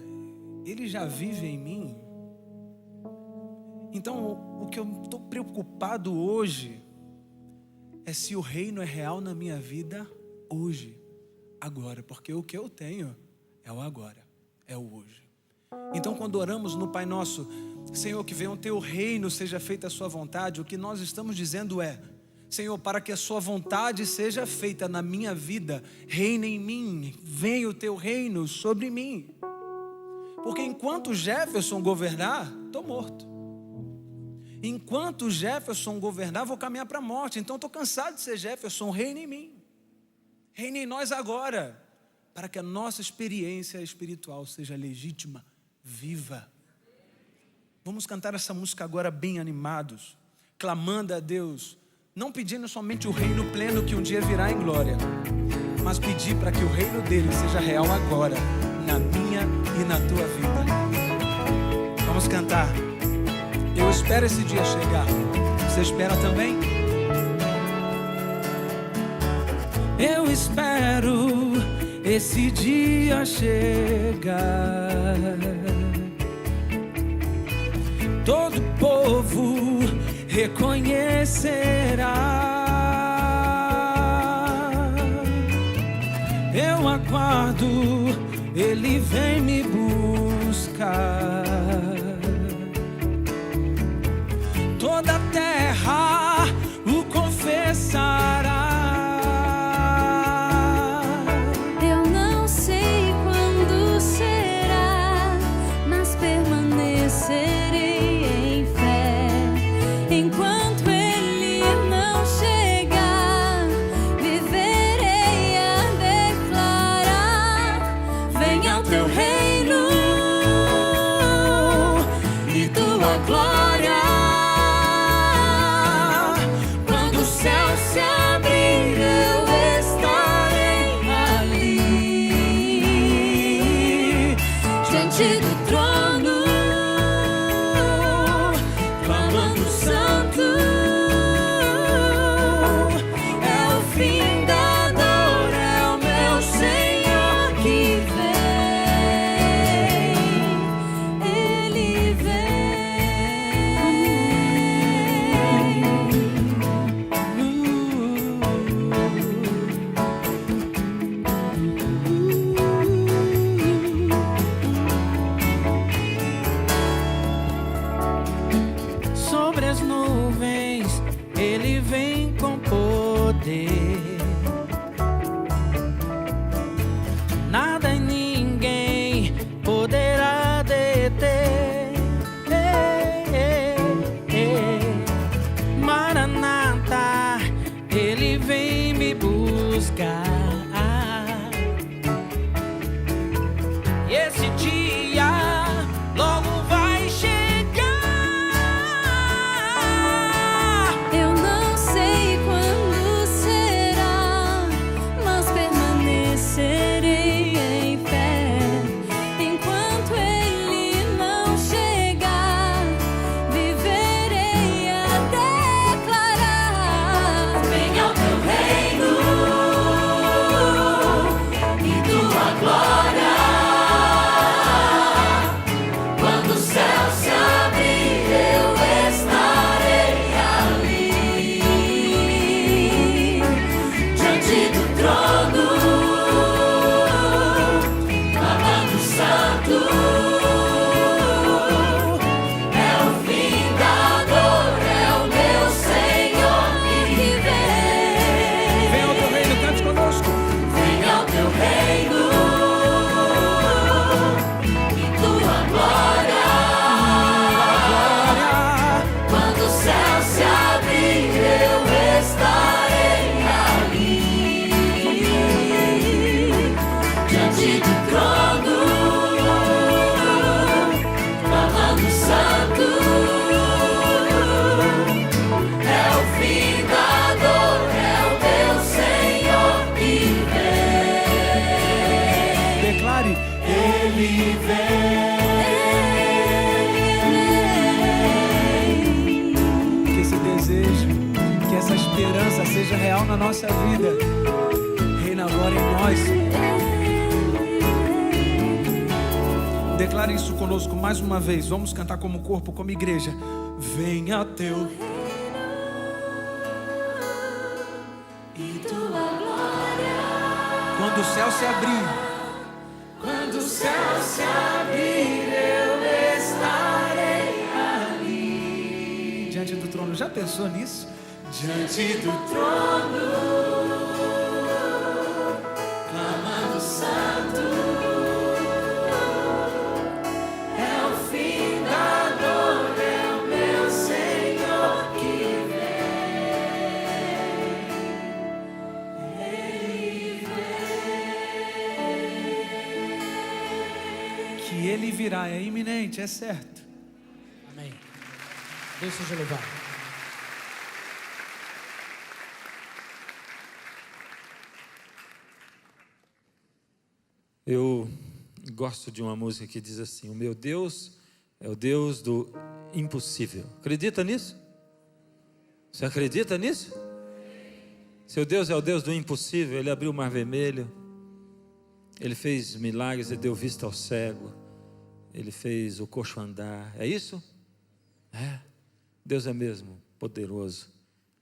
ele já vive em mim? Então, o que eu estou preocupado hoje é se o reino é real na minha vida hoje, agora. Porque o que eu tenho é o agora, é o hoje. Então, quando oramos no Pai Nosso, Senhor, que venha o teu reino, seja feita a sua vontade, o que nós estamos dizendo é, Senhor, para que a sua vontade seja feita na minha vida, reina em mim, venha o teu reino sobre mim. Porque enquanto Jefferson governar, estou morto. Enquanto Jefferson governar, vou caminhar para a morte. Então estou cansado de ser Jefferson, reina em mim. Reina em nós agora, para que a nossa experiência espiritual seja legítima, viva. Vamos cantar essa música agora bem animados, clamando a Deus, não pedindo somente o reino pleno que um dia virá em glória, mas pedir para que o reino dele seja real agora, na minha e na tua vida. Vamos cantar. Eu espero esse dia chegar. Você espera também? Eu espero esse dia chegar. Todo povo reconhecerá. Eu aguardo, ele vem me buscar. Toda a terra o confessará. Eu não sei quando será, mas permanecerei em fé. Enquanto ele não chegar, viverei a declarar: venha o teu reino e tua glória. Se abrir, eu estarei ali, diante do trono, clamando santo. É o fim da dor, é o meu Senhor que vem, ele vem. Sobre as nuvens, ele vem com poder. Nada e ninguém poderá deter. Maranata, ele vem me buscar. E esse dia logo vai chegar. Eu não sei quando será. esse desejo, que essa esperança seja real na nossa vida. Reina agora em nós. Declare isso conosco mais uma vez. Vamos cantar como corpo, como igreja. Venha teu e tua glória. Quando o céu se abrir, Quando o céu se abrir, eu estarei ali. diante do trono. Já pensou nisso? Diante do trono, clamando santo. É o fim da dor, é o meu Senhor que vem. Que Ele virá, é iminente, é certo. Amém. Deus seja louvado. Eu gosto de uma música que diz assim: o meu Deus é o Deus do impossível. Acredita nisso? Você acredita nisso? Seu Deus é o Deus do impossível. Ele abriu o mar vermelho, Ele fez milagres, Ele deu vista ao cego, Ele fez o coxo andar. É isso? É. Deus é mesmo poderoso,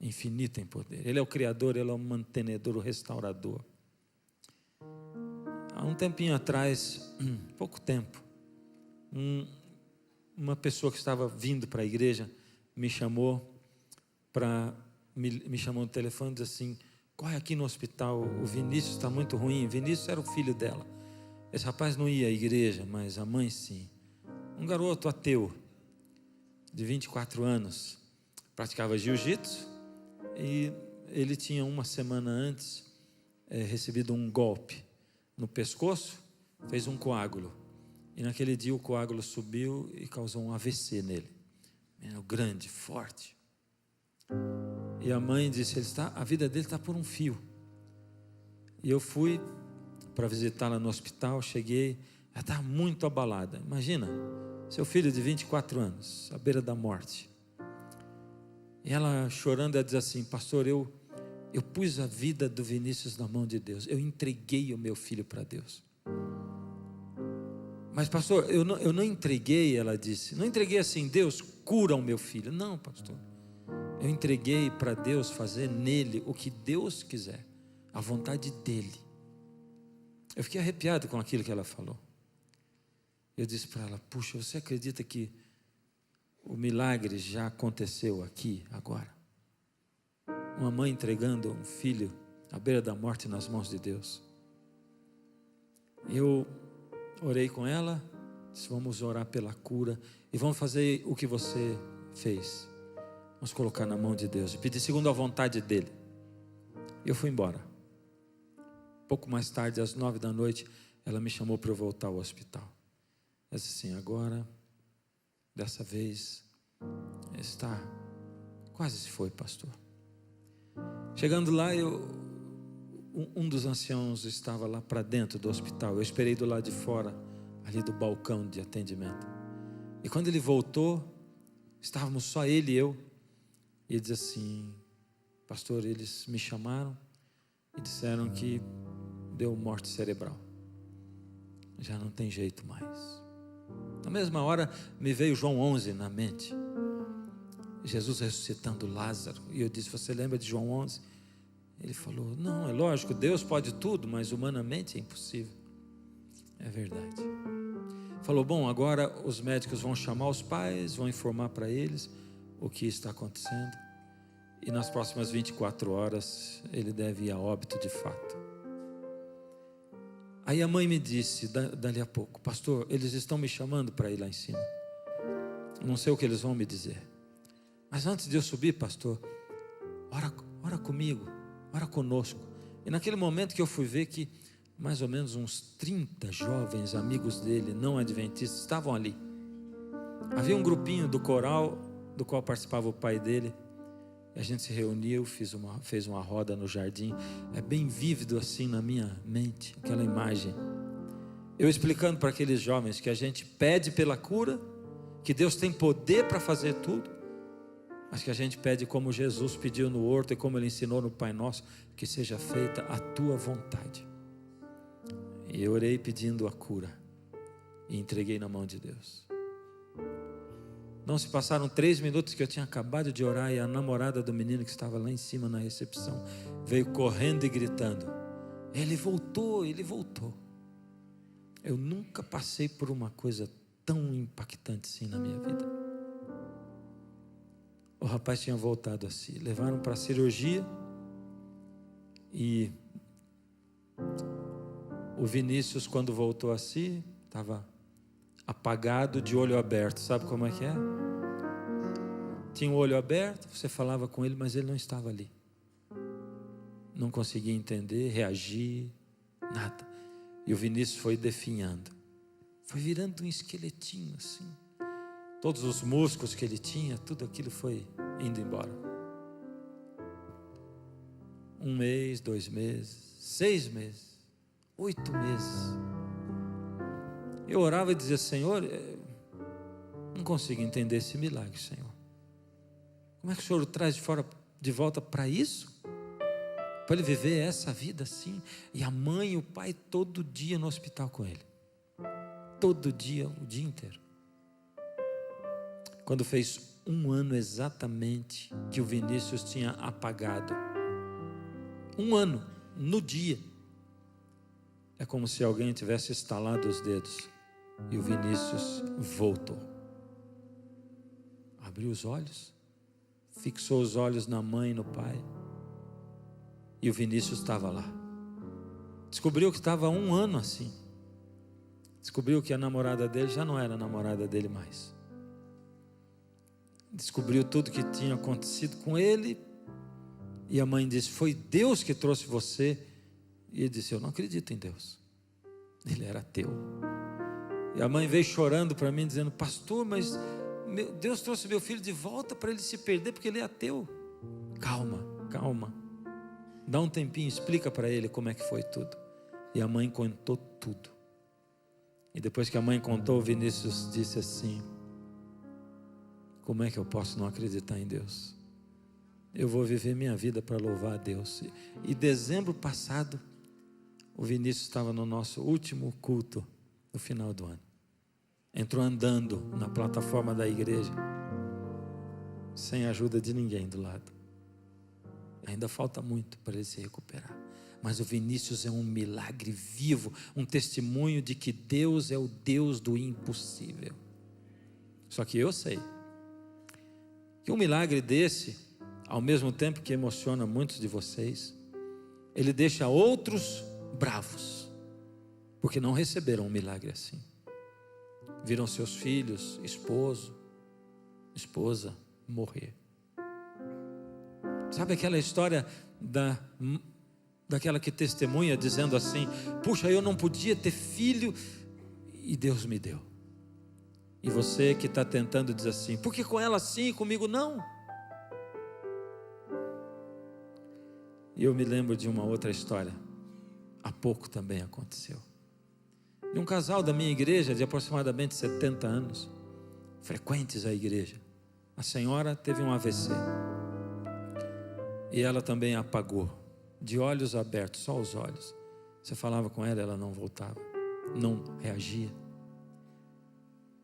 infinito em poder. Ele é o Criador, Ele é o mantenedor, o restaurador. Há um tempinho atrás, pouco tempo, uma pessoa que estava vindo para a igreja me chamou no telefone e disse assim: corre aqui no hospital, o Vinícius está muito ruim. Vinícius era o filho dela. Esse rapaz não ia à igreja, mas a mãe sim. Um garoto ateu, de 24 anos, praticava jiu-jitsu e ele tinha uma semana antes recebido um golpe no pescoço, fez um coágulo. E naquele dia o coágulo subiu e causou um AVC nele. Grande, forte. E a mãe disse: a vida dele está por um fio. E eu fui para visitá-la no hospital, cheguei, ela estava muito abalada. Imagina, seu filho de 24 anos, à beira da morte. E ela chorando, ela diz assim: pastor, eu pus a vida do Vinícius na mão de Deus. Eu entreguei o meu filho para Deus. Mas pastor, eu não entreguei, ela disse. Não entreguei assim: Deus, cura o meu filho. Não, pastor. Eu entreguei para Deus fazer nele o que Deus quiser. A vontade dele. Eu fiquei arrepiado com aquilo que ela falou. Eu disse para ela: puxa, você acredita que o milagre já aconteceu aqui, agora? Uma mãe entregando um filho à beira da morte nas mãos de Deus. Eu orei com ela, disse: vamos orar pela cura e vamos fazer o que você fez. Vamos colocar na mão de Deus e pedir segundo a vontade dele. Eu fui embora. Pouco mais tarde, às 9 da noite, ela me chamou para eu voltar ao hospital. Ela disse assim: agora, dessa vez, quase se foi, pastor. Chegando lá, um dos anciãos estava lá para dentro do hospital. Eu esperei do lado de fora, ali do balcão de atendimento. E quando ele voltou, estávamos só ele e eu. E ele disse assim: pastor, eles me chamaram e disseram que deu morte cerebral. Já não tem jeito mais. Na mesma hora me veio João 11 na mente. Jesus ressuscitando Lázaro. E eu disse: você lembra de João 11? Ele falou: não, é lógico, Deus pode tudo, mas humanamente é impossível. É verdade. Falou: bom, agora os médicos vão chamar os pais, vão informar para eles o que está acontecendo. E nas próximas 24 horas ele deve ir a óbito de fato. Aí a mãe me disse, dali a pouco: pastor, eles estão me chamando para ir lá em cima. Não sei o que eles vão me dizer. Mas antes de eu subir, pastor, ora comigo, ora conosco. E naquele momento que eu fui ver que mais ou menos uns 30 jovens amigos dele, não adventistas, estavam ali. Havia um grupinho do coral, do qual participava o pai dele. A gente se reuniu, fez uma roda no jardim. É bem vívido assim na minha mente, aquela imagem. Eu explicando para aqueles jovens que a gente pede pela cura, que Deus tem poder para fazer tudo, mas que a gente pede como Jesus pediu no horto e como Ele ensinou no Pai Nosso, que seja feita a Tua vontade. E eu orei pedindo a cura e entreguei na mão de Deus. Não se passaram 3 minutos que eu tinha acabado de orar e a namorada do menino que estava lá em cima na recepção veio correndo e gritando: ele voltou, ele voltou. Eu nunca passei por uma coisa tão impactante assim na minha vida. O rapaz tinha voltado a si. Levaram para a cirurgia e o Vinícius, quando voltou a si, estava apagado, de olho aberto. Sabe como é que é? Tinha o olho aberto, você falava com ele, mas ele não estava ali. Não conseguia entender, reagir, nada. E o Vinícius foi definhando. Foi virando um esqueletinho assim. Todos os músculos que ele tinha, tudo aquilo foi indo embora. 1 mês, 2 meses, 6 meses, 8 meses. Eu orava e dizia: Senhor, não consigo entender esse milagre, Senhor. Como é que o Senhor o traz de volta para isso? Para ele viver essa vida assim. E a mãe e o pai todo dia no hospital com ele. Todo dia, o dia inteiro. Quando fez 1 ano exatamente que o Vinícius tinha apagado. 1 ano, no dia. É como se alguém tivesse estalado os dedos. E o Vinícius voltou. Abriu os olhos. Fixou os olhos na mãe e no pai. E o Vinícius estava lá. Descobriu que estava 1 ano assim. Descobriu que a namorada dele já não era a namorada dele mais. Descobriu tudo que tinha acontecido com ele. E a mãe disse: foi Deus que trouxe você. E ele disse: eu não acredito em Deus. Ele era ateu. E a mãe veio chorando para mim, dizendo: pastor, mas Deus trouxe meu filho de volta para ele se perder porque ele é ateu. Calma, calma. Dá um tempinho, explica para ele como é que foi tudo. E a mãe contou tudo. E depois que a mãe contou, o Vinícius disse assim: como é que eu posso não acreditar em Deus? Eu vou viver minha vida para louvar a Deus. E dezembro passado, o Vinícius estava no nosso último culto, no final do ano. Entrou andando na plataforma da igreja, sem a ajuda de ninguém do lado. Ainda falta muito para ele se recuperar. Mas o Vinícius é um milagre vivo, um testemunho de que Deus é o Deus do impossível. Só que eu sei que um milagre desse, ao mesmo tempo que emociona muitos de vocês, ele deixa outros bravos, porque não receberam um milagre assim. Viram seus filhos, esposo, esposa morrer. Sabe aquela história daquela que testemunha dizendo assim: puxa, eu não podia ter filho e Deus me deu. E você que está tentando dizer assim: por que com ela sim e comigo não? E eu me lembro de uma outra história, há pouco também aconteceu, de um casal da minha igreja de aproximadamente 70 anos, frequentes à igreja. A senhora teve um AVC e ela também apagou, de olhos abertos, só os olhos. Você falava com ela, ela não voltava, não reagia.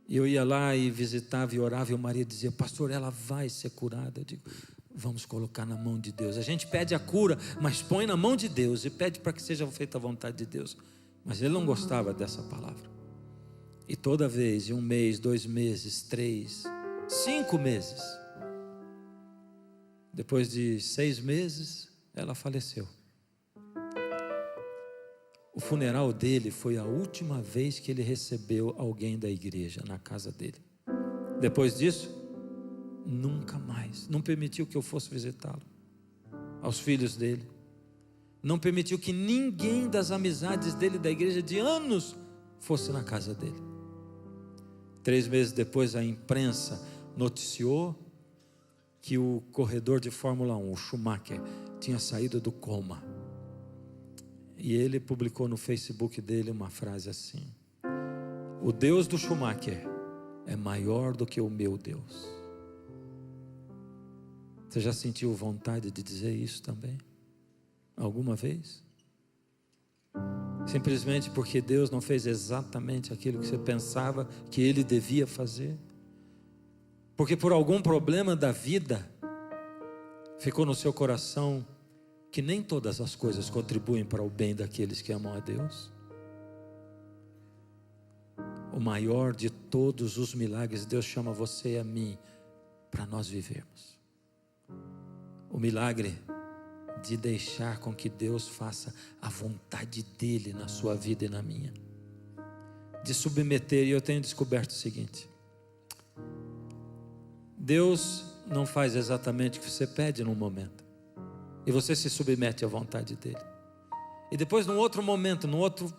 E eu ia lá e visitava e orava, e o marido dizia: pastor, ela vai ser curada. Eu digo: vamos colocar na mão de Deus. A gente pede a cura, mas põe na mão de Deus e pede para que seja feita a vontade de Deus. Mas ele não gostava dessa palavra. E toda vez, 1 mês, 2 meses, 3, 5 meses, depois de 6 meses, ela faleceu. O funeral dele foi a última vez que ele recebeu alguém da igreja na casa dele. Depois disso, nunca mais. Não permitiu que eu fosse visitá-lo. Aos filhos dele. Não permitiu que ninguém das amizades dele da igreja de anos fosse na casa dele. 3 meses depois, a imprensa noticiou que o corredor de Fórmula 1, o Schumacher, tinha saído do coma. E ele publicou no Facebook dele uma frase assim: o Deus do Schumacher é maior do que o meu Deus. Você já sentiu vontade de dizer isso também? Alguma vez? Simplesmente porque Deus não fez exatamente aquilo que você pensava que Ele devia fazer? Porque por algum problema da vida ficou no seu coração que nem todas as coisas contribuem para o bem daqueles que amam a Deus? O maior de todos os milagres, Deus chama você e a mim para nós vivermos. O milagre de deixar com que Deus faça a vontade dEle na sua vida e na minha. De submeter, e eu tenho descoberto o seguinte: Deus não faz exatamente o que você pede num momento, e você se submete à vontade dEle. E depois, num outro momento, num outro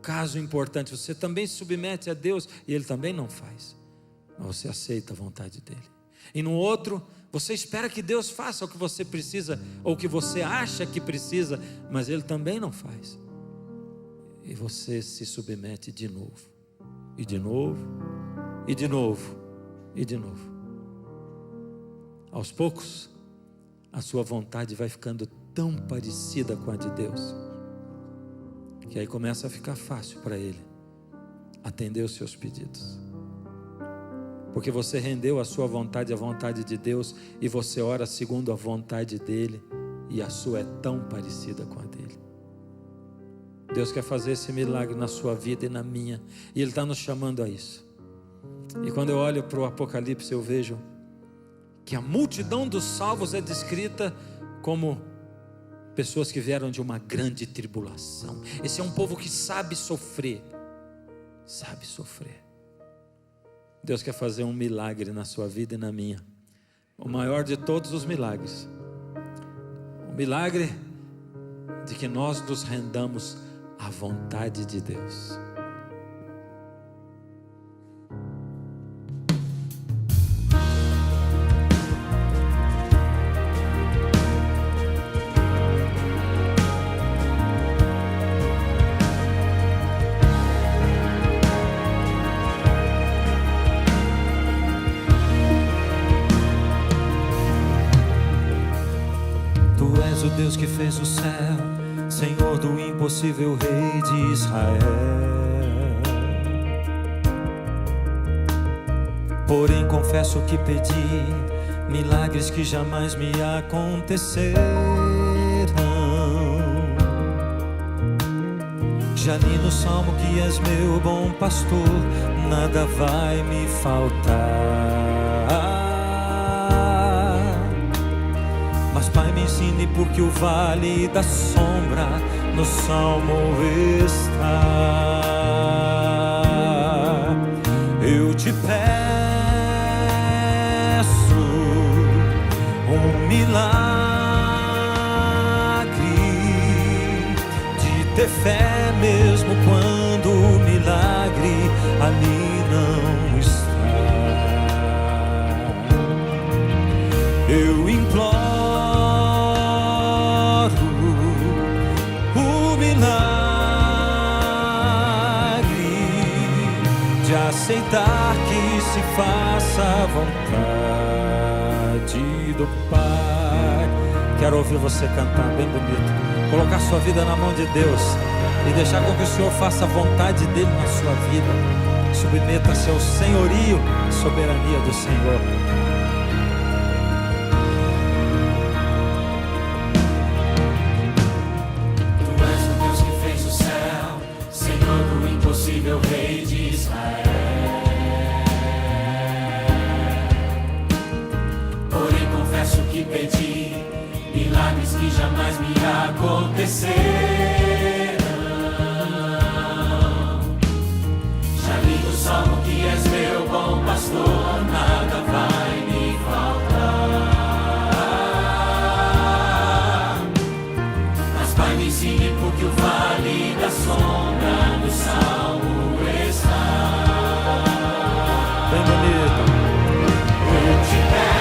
caso importante, você também se submete a Deus e Ele também não faz, mas você aceita a vontade dEle. E no outro, você espera que Deus faça o que você precisa, ou o que você acha que precisa, mas Ele também não faz. E você se submete de novo, e de novo, e de novo, e de novo. Aos poucos, a sua vontade vai ficando tão parecida com a de Deus, que aí começa a ficar fácil para Ele atender os seus pedidos. Porque você rendeu a sua vontade à vontade de Deus, e você ora segundo a vontade dEle, e a sua é tão parecida com a dEle. Deus quer fazer esse milagre na sua vida e na minha, e Ele está nos chamando a isso. E quando eu olho para o Apocalipse, eu vejo que a multidão dos salvos é descrita como pessoas que vieram de uma grande tribulação. Esse é um povo que sabe sofrer. Sabe sofrer. Deus quer fazer um milagre na sua vida e na minha. O maior de todos os milagres. O milagre de que nós nos rendamos à vontade de Deus. Deus que fez o céu, Senhor do impossível, Rei de Israel. Porém confesso que pedi milagres que jamais me aconteceram. Já li no Salmo que és meu bom pastor, nada vai me faltar. Mas Pai, me ensine, porque o vale da sombra no Salmo está. Eu te peço um milagre de ter fé mesmo quando o milagre ali não está. Eu imploro aceitar que se faça a vontade do Pai. Quero ouvir você cantar bem bonito, colocar sua vida na mão de Deus e deixar com que o Senhor faça a vontade dEle na sua vida. Submeta-se ao senhorio e soberania do Senhor. Tu és o Deus que fez o céu, Senhor do impossível, Rei de Israel. Que pedi milagres que jamais me aconteceram. Já li no Salmo que és meu bom pastor, nada vai me faltar. Mas Pai, me ensine, porque o vale da sombra no Salmo está. Bem bonito. Eu te peço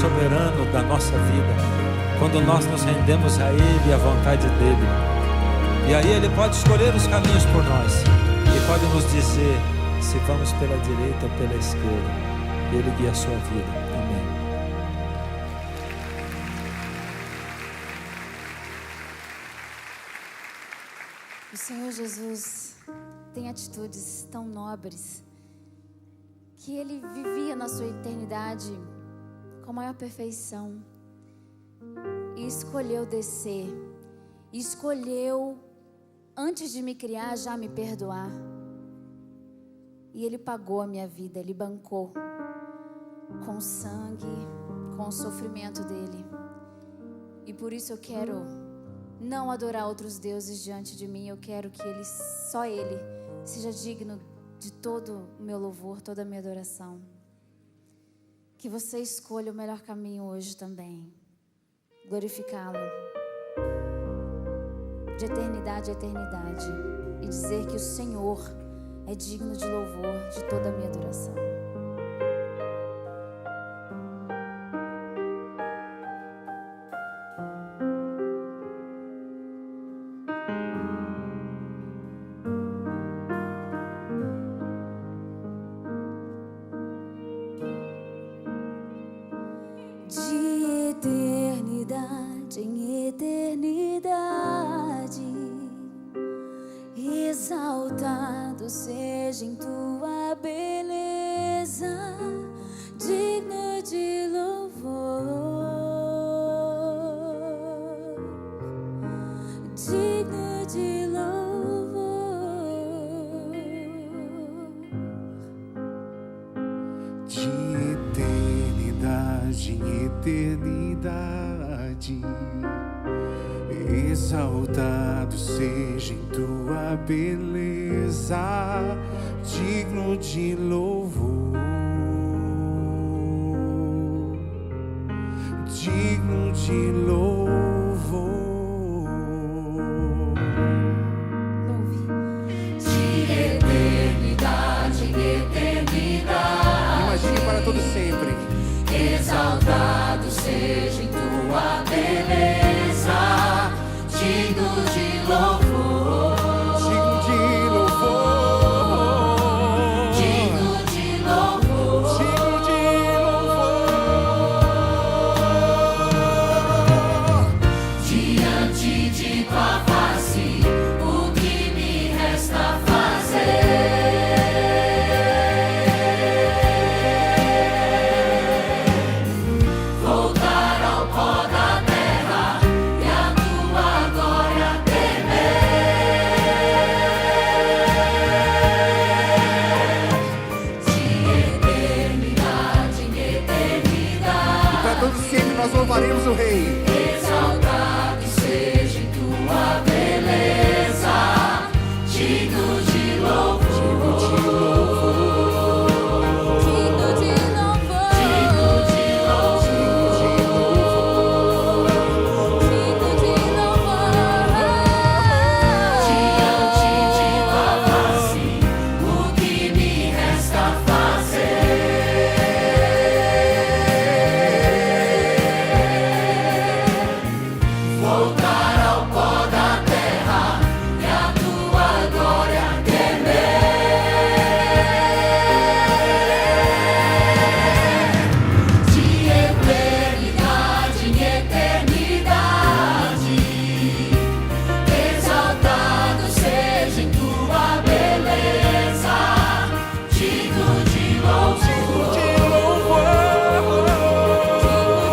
soberano da nossa vida, quando nós nos rendemos a Ele e à vontade dEle. E aí Ele pode escolher os caminhos por nós e pode nos dizer se vamos pela direita ou pela esquerda. Ele guia a sua vida. Amém. O Senhor Jesus tem atitudes tão nobres que Ele vivia na sua eternidade com a maior perfeição e escolheu descer, e escolheu antes de me criar já me perdoar, e Ele pagou a minha vida, Ele bancou com o sangue, com o sofrimento dEle. E por isso eu quero não adorar outros deuses diante de mim. Eu quero que só Ele seja digno de todo o meu louvor, toda a minha adoração. Que você escolha o melhor caminho hoje também, glorificá-lo de eternidade a eternidade e dizer que o Senhor é digno de louvor, de toda a minha adoração. De eternidade em eternidade, exaltado seja em tua beleza, digno de louvor, digno de louvor. De eternidade em eternidade, exaltado seja em tua beleza, digno de louvor, digno de louvor. De eternidade em eternidade, Imagine para todo sempre. exaltado seja em tua beleza, digno de louvor, digno de louvor, digno de louvor, digno de louvor. diante de tua face, o que me resta fazer? Voltar ao pó da terra e a tua glória temer. De eternidade em eternidade, Para todo sempre nós louvaremos o Rei. exaltado seja em tua beleza, digno de louvor, digno de louvor, digno de louvor, digno de louvor, digno de louvor. Diante de tua face, o que me resta fazer? Voltar ao pó da terra e a tua glória temer. De eternidade em eternidade, exaltado seja em tua beleza, digno de louvor, digno de louvor, digno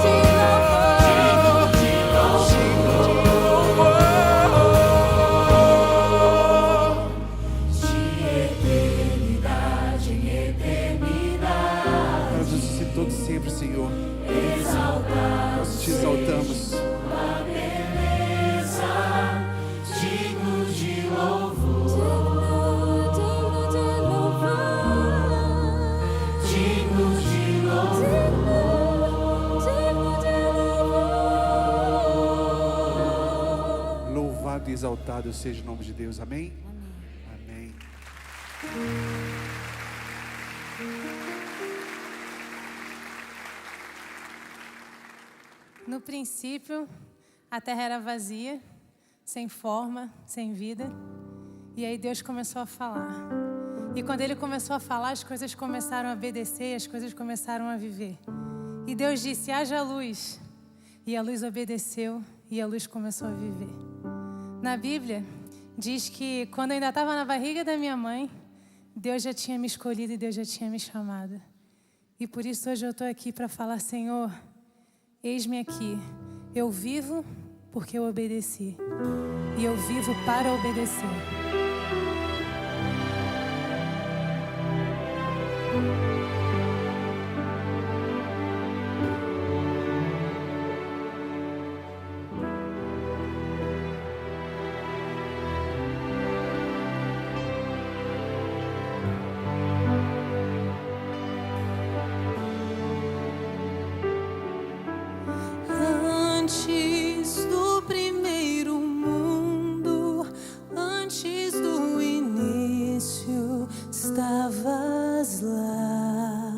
de eternidade em eternidade, Nós nos todos sempre, Senhor. exaltado Nós te exaltamos. tua beleza, digno de louvor, digno de louvor, digno de louvor, digno de louvor. Louvado e exaltado seja o nome de Deus. Amém? Amém. Amém. No princípio, a terra era vazia, sem forma, sem vida. E aí Deus começou a falar. E quando Ele começou a falar, as coisas começaram a obedecer, as coisas começaram a viver. E Deus disse, haja luz. E a luz obedeceu e a luz começou a viver. Na Bíblia, diz que quando eu ainda estava na barriga da minha mãe, Deus já tinha me escolhido e Deus já tinha me chamado. E por isso hoje eu estou aqui para falar, Senhor, eis-me aqui. Eu vivo porque eu obedeci. E eu vivo para obedecer. Antes do primeiro mundo, antes do início, estavas lá.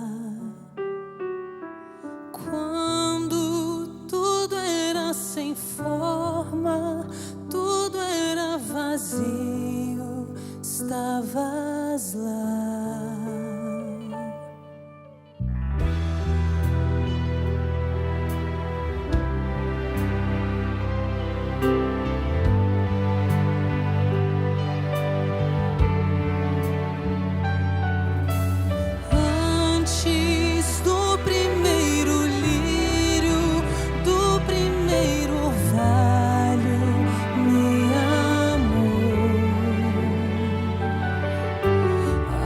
Quando tudo era sem forma, tudo era vazio, estavas lá. Antes do primeiro lírio, do primeiro orvalho, me amou.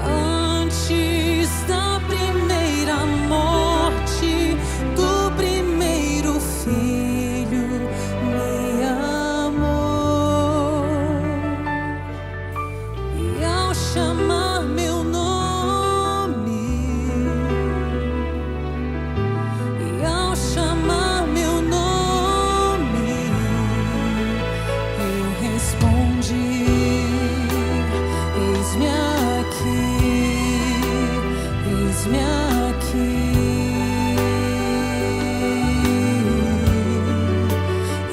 Antes da primeira morte, do primeiro filho, me amou. E ao chamar meu nome, e ao chamar meu nome, eu respondi, eis-me aqui, eis-me aqui.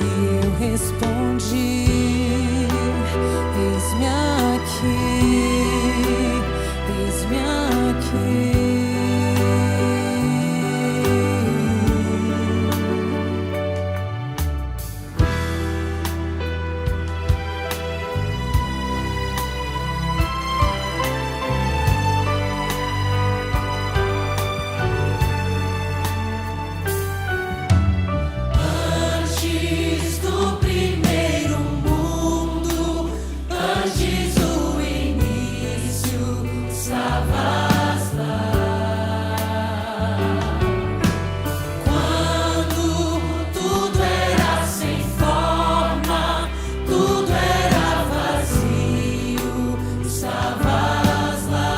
E eu respondi, eis-me aqui, eis-me aqui. Antes do primeiro mundo, antes do início, estavas lá. Quando tudo era sem forma, tudo era vazio, estavas lá.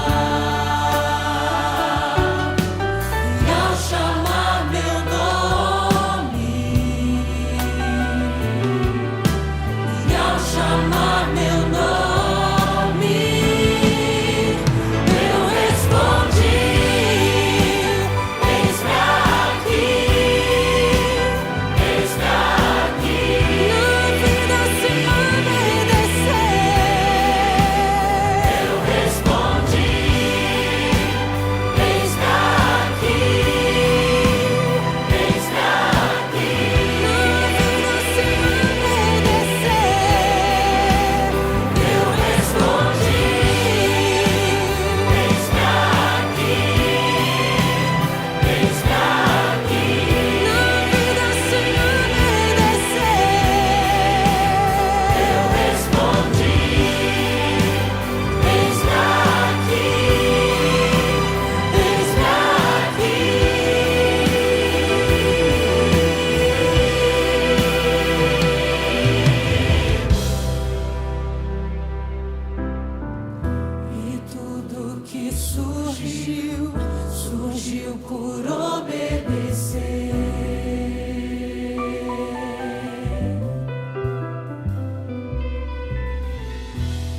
E ao chamar meu nome, e ao chamar meu nome, eu respondi, eis-me aqui, eis-me aqui. Na vida se obedecer, eu respondi, eis-me aqui, eis-me aqui. Na vida se obedecer, eu respondi, eis-me aqui, eis-me aqui. Na vida se obedecer, eu respondi, eis-me aqui, eis-me aqui. E tudo que surgiu, surgiu por obedecer.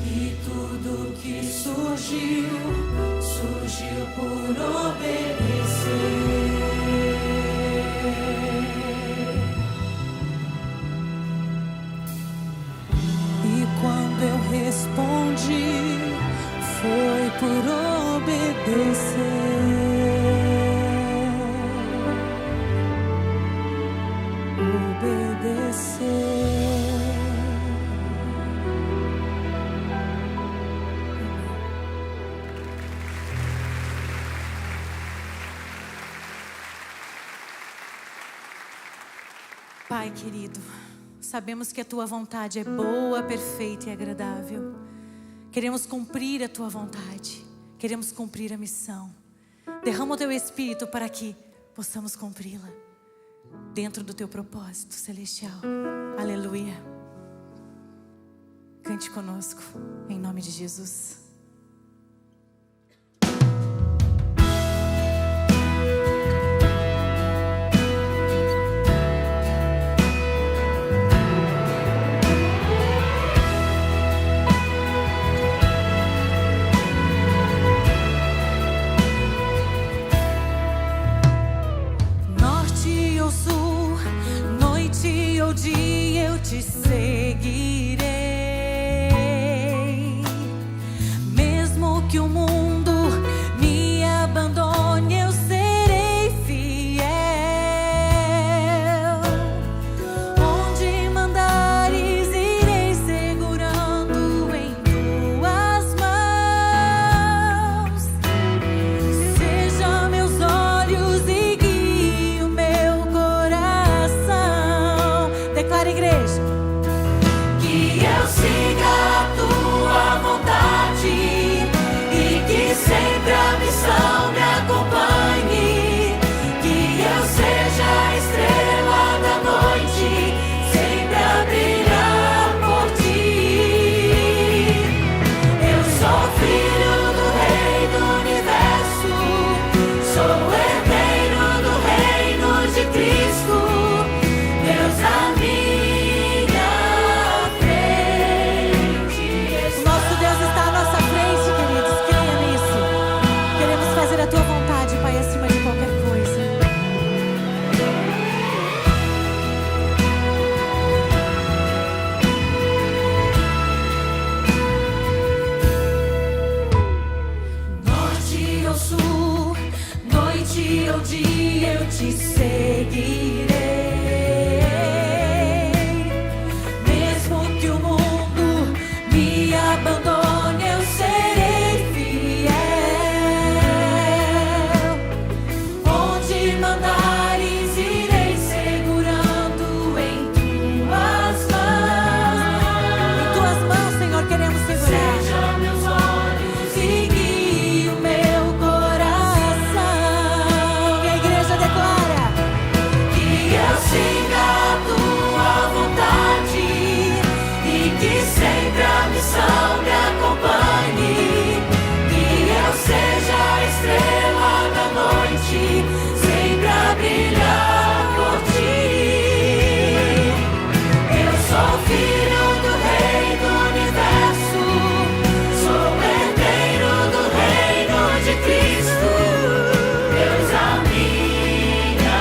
E tudo que surgiu, surgiu por obedecer. Pai querido, sabemos que a Tua vontade é boa, perfeita e agradável. Queremos cumprir a Tua vontade, queremos cumprir a missão. Derrama o Teu Espírito para que possamos cumpri-la dentro do Teu propósito celestial. Aleluia. Cante conosco, em nome de Jesus. Dia eu te seguirei, mesmo que o mundo me abandone, eu serei fiel. Onde mandares, irei segurando em tuas mãos. Seja meus olhos e guie o meu coração. Declara, igreja, que eu siga a tua vontade e que sempre a missão me acompanhe. Que eu seja a estrela da noite, sempre a brilhar por ti. Eu sou filho do Rei do Universo, sou herdeiro do reino de Cristo. Deus a minha frente. Nosso Deus está à nossa frente, queridos. Creia nisso. Queremos fazer a tua vontade, Pai, acima de qualquer coisa. Norte ou sul, noite ou dia, eu te seguirei. Mesmo que o mundo me abandone, eu serei fiel. Onde mandares, irei segurando em tuas mãos. Em tuas mãos, Senhor, queremos segurar. Seja meus olhos e guie o meu coração. E a igreja declara que eu siga a tua vontade e que sempre a missão me acompanhe. Que eu seja a estrela da noite, sempre a brilhar por ti. Eu sou filho do Rei do Universo, sou herdeiro do reino de Cristo. Deus a minha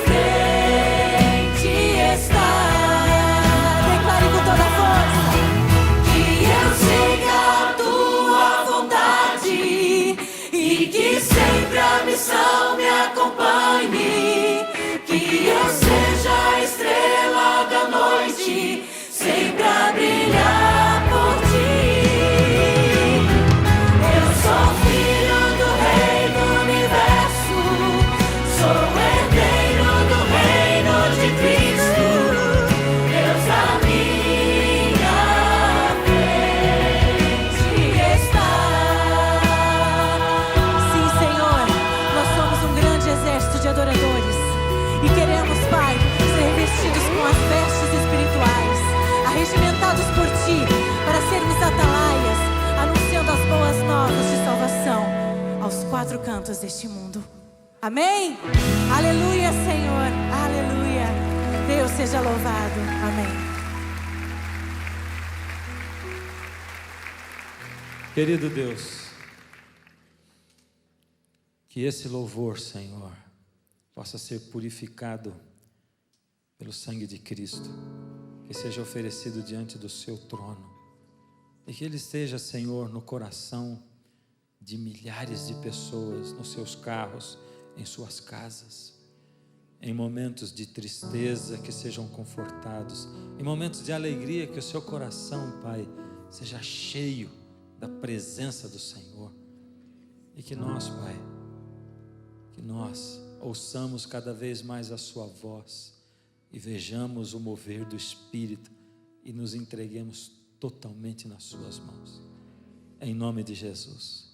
frente está. Declare com toda a força que eu siga a tua vontade e que sempre a missão me acompanhe. Que eu seja a estrela da noite, sempre a brilhar por ti. Eu sou filho do Rei do Universo, sou herdeiro do reino de Cristo. Deus a minha frente está. Sim, Senhor, nós somos um grande exército de adoradores e queremos, Pai, ser vestidos com as vestes espirituais, arregimentados por Ti, para sermos atalaias, anunciando as boas novas de salvação aos quatro cantos deste mundo. Amém? Aleluia, Senhor. Aleluia. Deus seja louvado. Amém. Querido Deus, que esse louvor, Senhor, possa ser purificado pelo sangue de Cristo, que seja oferecido diante do seu trono e que ele esteja, Senhor, no coração de milhares de pessoas nos seus carros, em suas casas. Em momentos de tristeza, que sejam confortados. Em momentos de alegria, que o seu coração, Pai, seja cheio da presença do Senhor. E que nós, Pai, que nós ouçamos cada vez mais a sua voz e vejamos o mover do Espírito e nos entreguemos totalmente nas suas mãos. Em nome de Jesus.